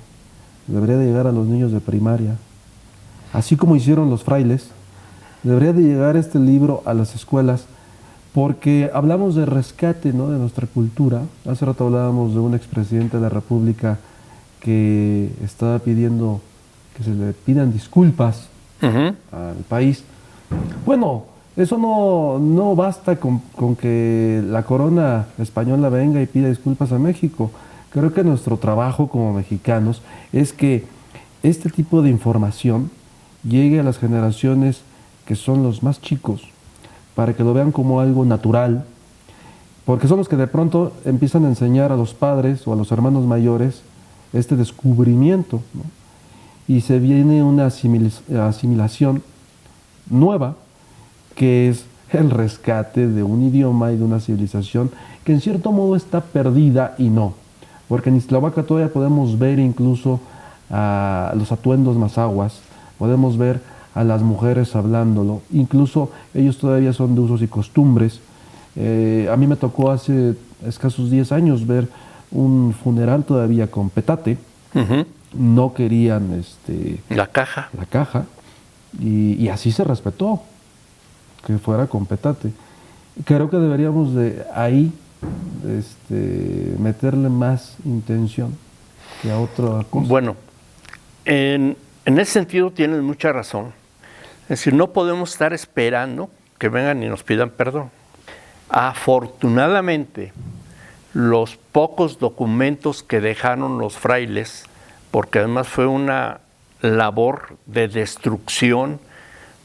debería de llegar a los niños de primaria, así como hicieron los frailes. Debería de llegar este libro a las escuelas, porque hablamos de rescate, ¿no?, de nuestra cultura. Hace rato hablábamos de un expresidente de la República que estaba pidiendo que se le pidan disculpas al país. Bueno, eso no basta con que la corona española venga y pida disculpas a México. Creo que nuestro trabajo como mexicanos es que este tipo de información llegue a las generaciones que son los más chicos, para que lo vean como algo natural, porque son los que de pronto empiezan a enseñar a los padres o a los hermanos mayores este descubrimiento, ¿no? Y se viene una asimilación nueva, que es el rescate de un idioma y de una civilización que en cierto modo está perdida, y no, porque en Ixtlahuaca todavía podemos ver incluso a los atuendos mazahuas, podemos ver a las mujeres hablándolo, incluso ellos todavía son de usos y costumbres. A mí me tocó hace escasos 10 años ver un funeral todavía con petate, no querían La caja. la caja, y así se respetó, que fuera con petate. Creo que deberíamos de ahí meterle más intención que a otra cosa. Bueno, en ese sentido tienes mucha razón. Es decir, no podemos estar esperando que vengan y nos pidan perdón. Afortunadamente, los pocos documentos que dejaron los frailes, porque además fue una labor de destrucción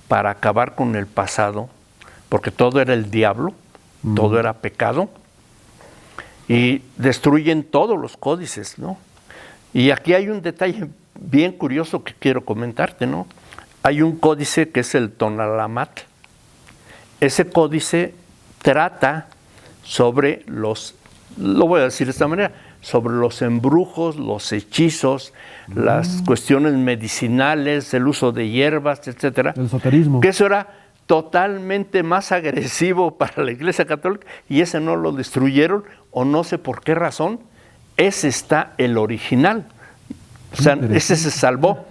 para acabar con el pasado, porque todo era el diablo, todo era pecado, y destruyen todos los códices, ¿no? Y aquí hay un detalle bien curioso que quiero comentarte, ¿no? Hay un códice que es el Tonalamat. Ese códice trata sobre lo voy a decir de esta manera, sobre los embrujos, los hechizos, las cuestiones medicinales, el uso de hierbas, etcétera. El esoterismo. Que eso era totalmente más agresivo para la Iglesia Católica, y ese no lo destruyeron, o no sé por qué razón. Ese está el original. O sea, ese se salvó.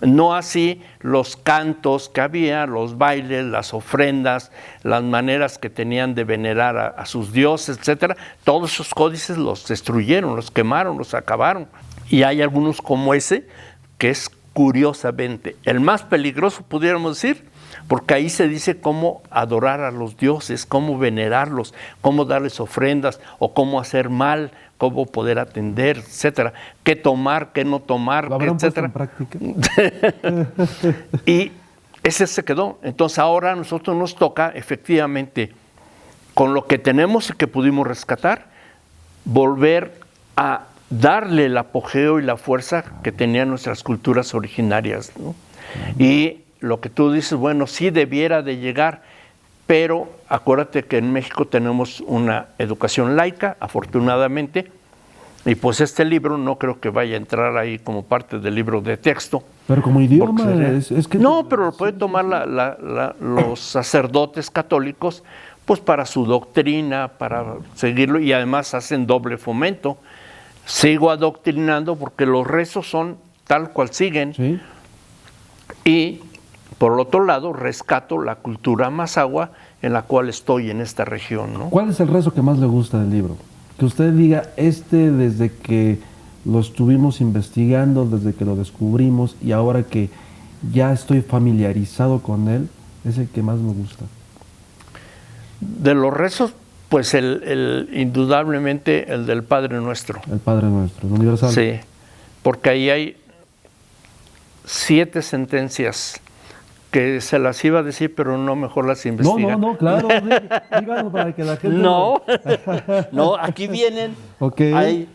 No así los cantos que había, los bailes, las ofrendas, las maneras que tenían de venerar a sus dioses, etcétera. Todos esos códices los destruyeron, los quemaron, los acabaron. Y hay algunos como ese, que es curiosamente el más peligroso, pudiéramos decir, porque ahí se dice cómo adorar a los dioses, cómo venerarlos, cómo darles ofrendas, o cómo hacer mal, cómo poder atender, etcétera, qué tomar, qué no tomar, ¿Lo habrán etcétera. puesto en práctica? Y ese se quedó. Entonces ahora a nosotros nos toca, efectivamente, con lo que tenemos y que pudimos rescatar, volver a darle el apogeo y la fuerza que tenían nuestras culturas originarias, ¿no? Y lo que tú dices, bueno, sí debiera de llegar, pero acuérdate que en México tenemos una educación laica, afortunadamente, y pues este libro no creo que vaya a entrar ahí como parte del libro de texto. Pero como idioma, Porque es que... no, pero lo pueden tomar los sacerdotes católicos, pues para su doctrina, para seguirlo, y además hacen doble fomento. Sigo adoctrinando porque los rezos son tal cual siguen. Sí. Y por el otro lado, rescato la cultura mazahua en la cual estoy en esta región, ¿no? ¿Cuál es el rezo que más le gusta del libro? Que usted diga, desde que lo estuvimos investigando, desde que lo descubrimos y ahora que ya estoy familiarizado con él, es el que más me gusta. De los rezos, pues indudablemente el del Padre Nuestro. El Padre Nuestro, el universal. Sí, porque ahí hay 7 sentencias que se las iba a decir, pero no, mejor las investiga. No, claro, díganlo para que la gente... No, no, aquí vienen. Ok. Hay,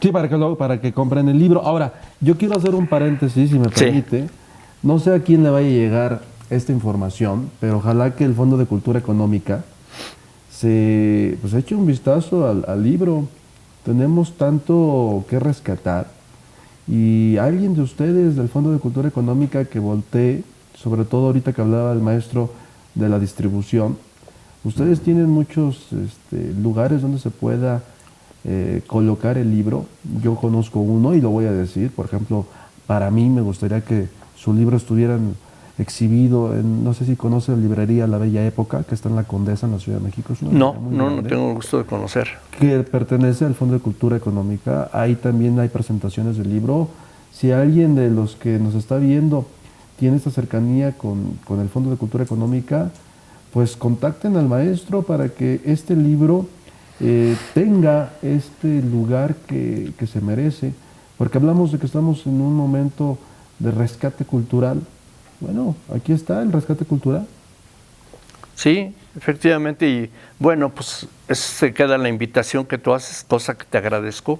Sí, para que compren el libro. Ahora, yo quiero hacer un paréntesis, si me permite. No sé a quién le vaya a llegar esta información, pero ojalá que el Fondo de Cultura Económica se eche un vistazo al libro. Tenemos tanto que rescatar. Y alguien de ustedes del Fondo de Cultura Económica que voltee, sobre todo ahorita que hablaba el maestro de la distribución, ustedes tienen muchos lugares donde se pueda colocar el libro. Yo conozco uno y lo voy a decir. Por ejemplo, para mí me gustaría que su libro estuviera exhibido en, no sé si conoce la librería La Bella Época, que está en La Condesa, en la Ciudad de México. no tengo el gusto de conocer. Que pertenece al Fondo de Cultura Económica. Ahí también hay presentaciones del libro. Si alguien de los que nos está viendo tiene esta cercanía con el Fondo de Cultura Económica, pues contacten al maestro para que este libro tenga este lugar que se merece, porque hablamos de que estamos en un momento de rescate cultural. Bueno, aquí está el rescate cultural. Sí, efectivamente, y bueno, pues se queda la invitación que tú haces, cosa que te agradezco.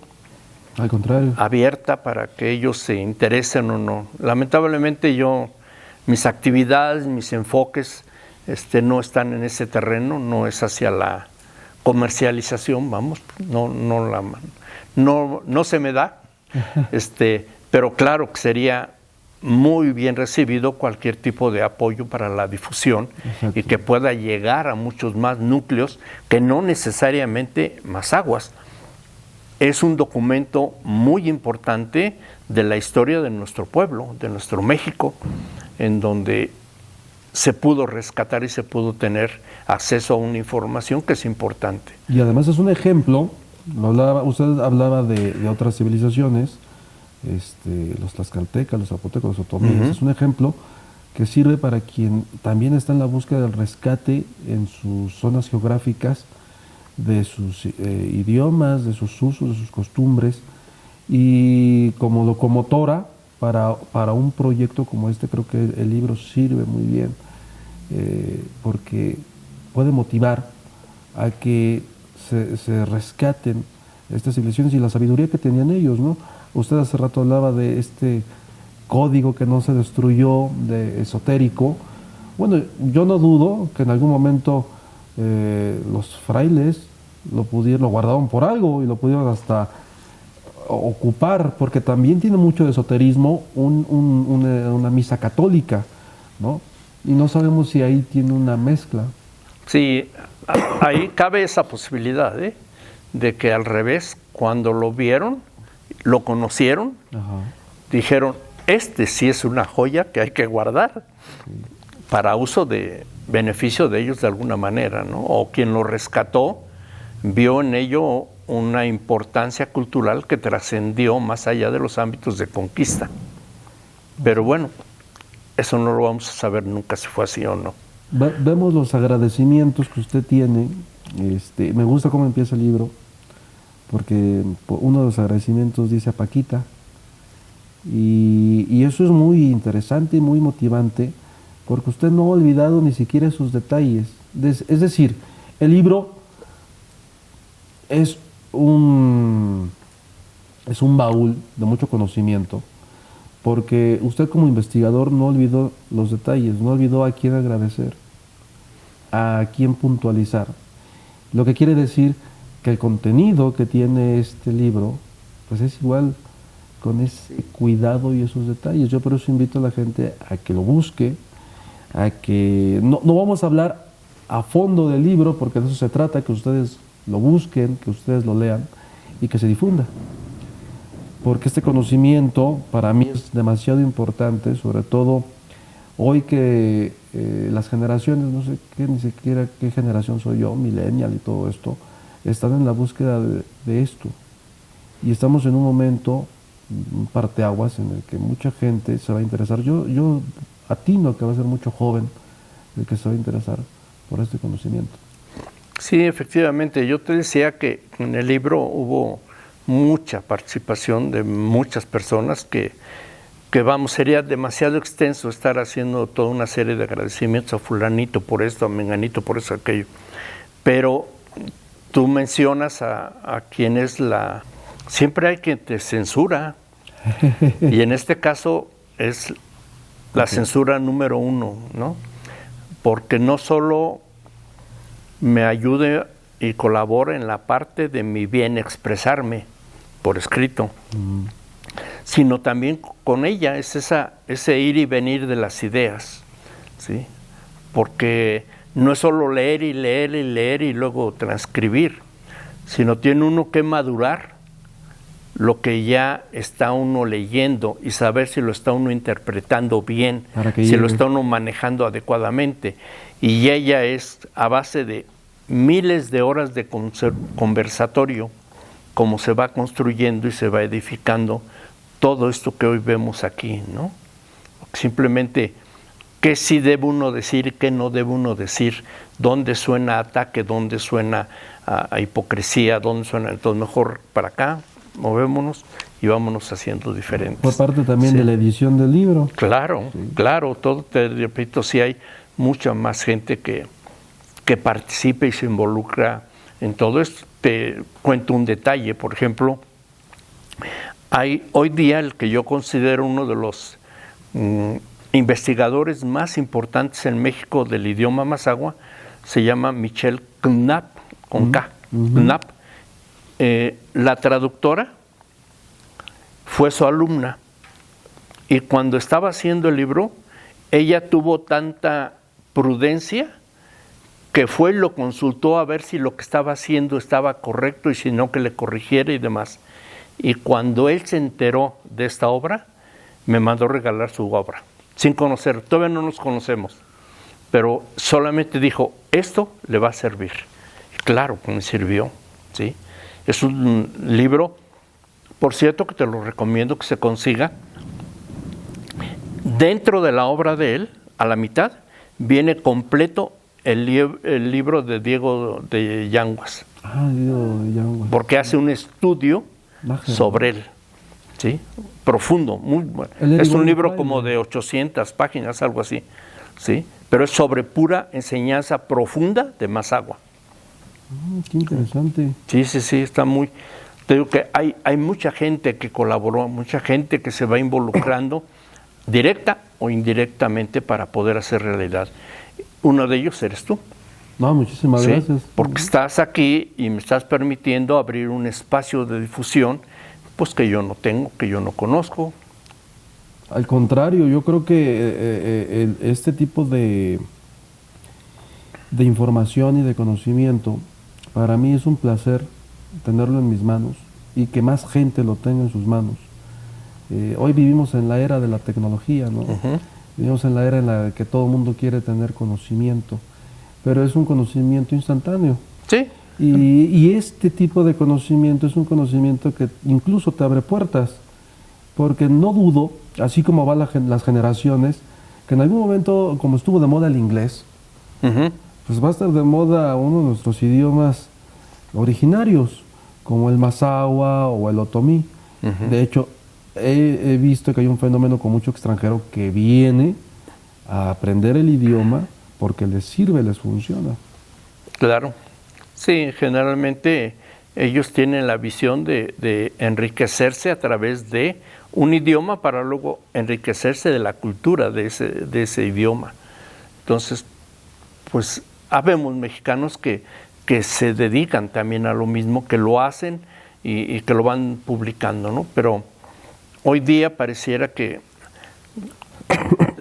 Al contrario. Abierta para que ellos se interesen o no. Lamentablemente mis actividades, mis enfoques no están en ese terreno, no es hacia la comercialización, vamos, no se me da, pero claro que sería muy bien recibido cualquier tipo de apoyo para la difusión. Exacto. Y que pueda llegar a muchos más núcleos que no necesariamente Mazahuas. es un documento muy importante de la historia de nuestro pueblo, de nuestro México, en donde se pudo rescatar y se pudo tener acceso a una información que es importante. Y además es un ejemplo, usted hablaba de otras civilizaciones, los tlaxcaltecas, los zapotecos, los otomíes, es un ejemplo que sirve para quien también está en la búsqueda del rescate en sus zonas geográficas, de sus idiomas, de sus usos, de sus costumbres, y como locomotora para un proyecto como este. Creo que el libro sirve muy bien, porque puede motivar a que se rescaten estas civilizaciones y la sabiduría que tenían ellos, ¿no? Usted hace rato hablaba de este código que no se destruyó, de esotérico. Bueno, yo no dudo que en algún momento los frailes lo guardaron por algo y lo pudieron hasta ocupar, porque también tiene mucho de esoterismo una misa católica, ¿no? Y no sabemos si ahí tiene una mezcla. Sí, ahí cabe esa posibilidad, de que al revés, cuando lo vieron, lo conocieron, dijeron, este sí es una joya que hay que guardar para uso de beneficio de ellos de alguna manera, ¿no? O quien lo rescató vio en ello una importancia cultural que trascendió más allá de los ámbitos de conquista. Pero bueno, eso no lo vamos a saber nunca si fue así o no. Vemos los agradecimientos que usted tiene. Me gusta cómo empieza el libro, porque uno de los agradecimientos dice a Paquita, y eso es muy interesante y muy motivante, porque usted no ha olvidado ni siquiera sus detalles. Es decir, el libro es un baúl de mucho conocimiento, porque usted como investigador no olvidó los detalles, no olvidó a quién agradecer, a quién puntualizar. Lo que quiere decir que el contenido que tiene este libro, pues es igual, con ese cuidado y esos detalles. Yo por eso invito a la gente a que lo busque, a que no vamos a hablar a fondo del libro, porque de eso se trata, que ustedes lo busquen, que ustedes lo lean y que se difunda. Porque este conocimiento para mí es demasiado importante, sobre todo hoy que las generaciones, no sé ni siquiera qué generación soy yo, millennial y todo esto, están en la búsqueda de esto. Y estamos en un momento, un parteaguas, en el que mucha gente se va a interesar. Yo atino que va a ser mucho joven el que se va a interesar por este conocimiento. Sí, efectivamente. Yo te decía que en el libro hubo mucha participación de muchas personas que vamos, sería demasiado extenso estar haciendo toda una serie de agradecimientos a fulanito por esto, a menganito por eso, aquello. Pero tú mencionas a quien es siempre hay quien te censura, y en este caso es la censura número 1, ¿no? Porque no solo me ayude y colabora en la parte de mi bien expresarme por escrito, sino también con ella es ese ir y venir de las ideas, ¿sí? Porque no es solo leer y leer y leer y luego transcribir, sino tiene uno que madurar lo que ya está uno leyendo y saber si lo está uno interpretando bien, si lo está uno manejando adecuadamente. Y ella es a base de miles de horas de conversatorio, como se va construyendo y se va edificando todo esto que hoy vemos aquí, ¿no? Simplemente, ¿qué sí debe uno decir, qué no debe uno decir? ¿Dónde suena ataque, dónde suena a hipocresía, dónde suena? Entonces mejor para acá, movémonos y vámonos haciendo diferentes. Por parte también de la edición del libro. Claro, claro, todo, te repito, sí hay mucha más gente que participa y se involucra en todo esto. Te cuento un detalle, por ejemplo, hay hoy día el que yo considero uno de los investigadores más importantes en México del idioma mazahua, se llama Michelle Knapp, con K, Knapp. La traductora fue su alumna, y cuando estaba haciendo el libro, ella tuvo tanta prudencia que fue y lo consultó a ver si lo que estaba haciendo estaba correcto y si no, que le corrigiera y demás. Y cuando él se enteró de esta obra, me mandó regalar su obra, sin conocer, todavía no nos conocemos, pero solamente dijo, esto le va a servir. Y claro, me sirvió, ¿sí? Es un libro, por cierto, que te lo recomiendo que se consiga. Dentro de la obra de él, a la mitad, viene completo el libro de Diego de Yanguas. Diego de Yanguas. Porque hace un estudio sobre él, ¿sí? Profundo, muy bueno. Es un libro como de 800 páginas, algo así, ¿sí? Pero es sobre pura enseñanza profunda de Mazahua. Qué interesante. Sí, está muy... Te digo que hay mucha gente que colaboró, mucha gente que se va involucrando directa o indirectamente para poder hacer realidad. Uno de ellos eres tú. No, muchísimas gracias. Porque estás aquí y me estás permitiendo abrir un espacio de difusión, pues que yo no tengo, que yo no conozco. Al contrario, yo creo que este tipo de información y de conocimiento, para mí es un placer tenerlo en mis manos y que más gente lo tenga en sus manos. Hoy vivimos en la era de la tecnología, ¿no? Vivimos en la era en la que todo el mundo quiere tener conocimiento, pero es un conocimiento instantáneo. Sí. Y este tipo de conocimiento es un conocimiento que incluso te abre puertas, porque no dudo, así como van las generaciones, que en algún momento, como estuvo de moda el inglés, pues va a estar de moda uno de nuestros idiomas originarios, como el Mazahua o el Otomí. De hecho, he visto que hay un fenómeno con mucho extranjero que viene a aprender el idioma porque les sirve, les funciona. Claro. Sí, generalmente ellos tienen la visión de enriquecerse a través de un idioma para luego enriquecerse de la cultura de ese idioma. Entonces, pues habemos mexicanos que se dedican también a lo mismo, que lo hacen y que lo van publicando, ¿no? Pero hoy día pareciera que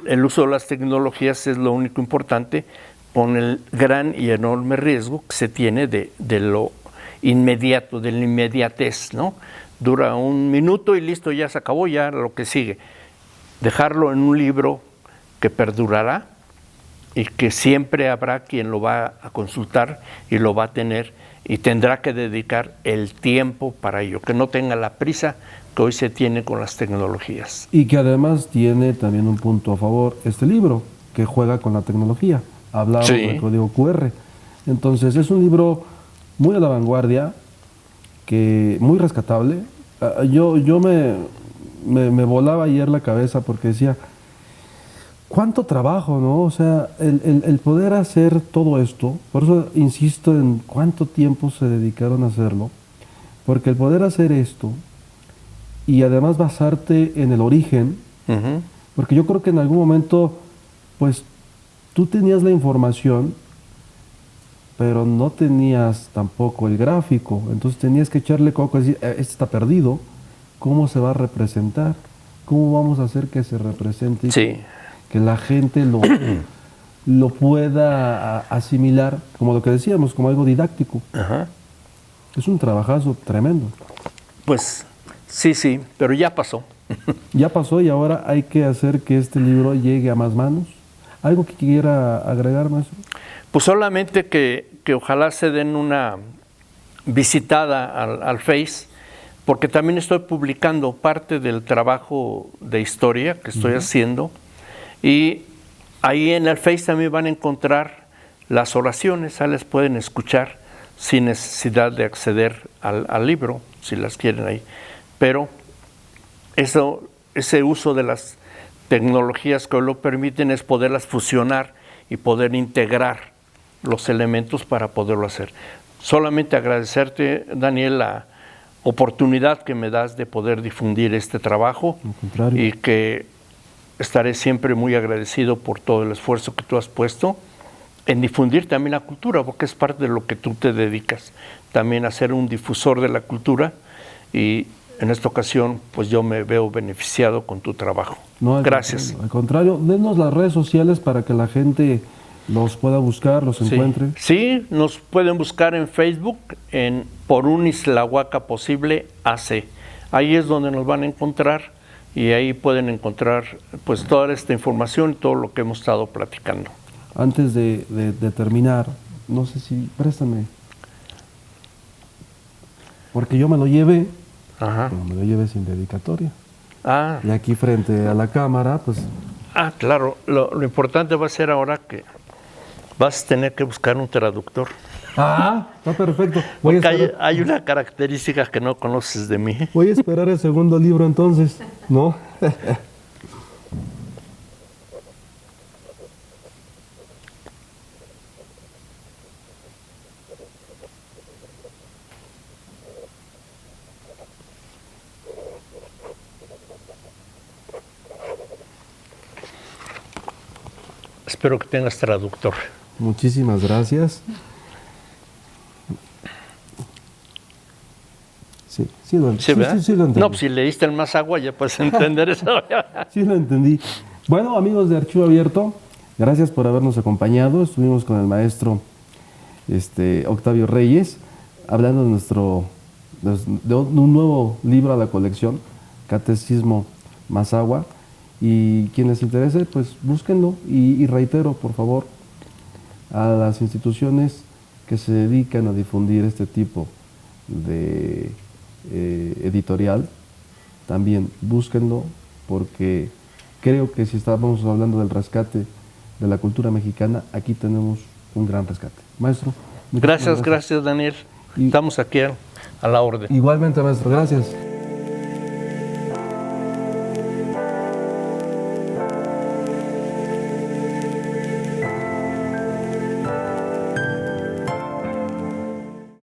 el uso de las tecnologías es lo único importante, con el gran y enorme riesgo que se tiene de lo inmediato, de la inmediatez, ¿no? Dura un minuto y listo, ya se acabó, ya lo que sigue. Dejarlo en un libro que perdurará y que siempre habrá quien lo va a consultar y lo va a tener y tendrá que dedicar el tiempo para ello, que no tenga la prisa que hoy se tiene con las tecnologías. Y que además tiene también un punto a favor este libro, que juega con la tecnología. Hablamos del código QR. Entonces es un libro muy a la vanguardia, que muy rescatable. Yo me volaba ayer la cabeza porque decía, ¿cuánto trabajo, no? O sea, el poder hacer todo esto, por eso insisto en cuánto tiempo se dedicaron a hacerlo, porque el poder hacer esto y además basarte en el origen, porque yo creo que en algún momento, pues, tú tenías la información, pero no tenías tampoco el gráfico, entonces tenías que echarle coco y decir, este está perdido, ¿cómo se va a representar? ¿Cómo vamos a hacer que se represente? Sí. Que la gente lo pueda asimilar, como lo que decíamos, como algo didáctico. Es un trabajazo tremendo. Pues sí, pero ya pasó. Ya pasó y ahora hay que hacer que este libro llegue a más manos. ¿Algo que quiera agregar, maestro? Pues solamente que ojalá se den una visitada al Face, porque también estoy publicando parte del trabajo de historia que estoy haciendo, y ahí en el Face también van a encontrar las oraciones, ahí las pueden escuchar sin necesidad de acceder al libro, si las quieren ahí. Pero ese uso de las tecnologías que hoy lo permiten es poderlas fusionar y poder integrar los elementos para poderlo hacer. Solamente agradecerte, Daniel, la oportunidad que me das de poder difundir este trabajo, y que estaré siempre muy agradecido por todo el esfuerzo que tú has puesto en difundir también la cultura, porque es parte de lo que tú te dedicas, también a ser un difusor de la cultura, y en esta ocasión pues yo me veo beneficiado con tu trabajo. No, gracias. Al contrario, denos las redes sociales para que la gente los pueda buscar, los encuentre. Sí, nos pueden buscar en Facebook en Por un Islahuaca Posible AC. Ahí es donde nos van a encontrar y ahí pueden encontrar pues toda esta información y todo lo que hemos estado platicando. Antes de terminar, no sé si, préstame, porque yo me lo llevé, Ajá. pero me lo llevé sin dedicatoria. Ah, Y aquí frente a la cámara, pues claro, lo importante va a ser ahora que vas a tener que buscar un traductor. está perfecto. Voy a, Porque hay una característica que no conoces de mí. voy a esperar el segundo libro entonces, ¿no? Espero que tengas traductor. Muchísimas gracias. Sí, ¿Sí, verdad? sí lo entendí. No, pues si leíste el Más Agua ya puedes entender eso. Sí lo entendí. Bueno, amigos de Archivo Abierto, gracias por habernos acompañado. Estuvimos con el maestro Octavio Reyes, hablando de un nuevo libro a la colección, Catecismo Mazahua. Y quien les interese, pues búsquenlo. Y reitero, por favor, a las instituciones que se dedican a difundir este tipo de editorial, también búsquenlo, porque creo que si estábamos hablando del rescate de la cultura mexicana, aquí tenemos un gran rescate. Maestro. Gracias, Daniel. Estamos aquí a la orden. Igualmente, maestro. Gracias.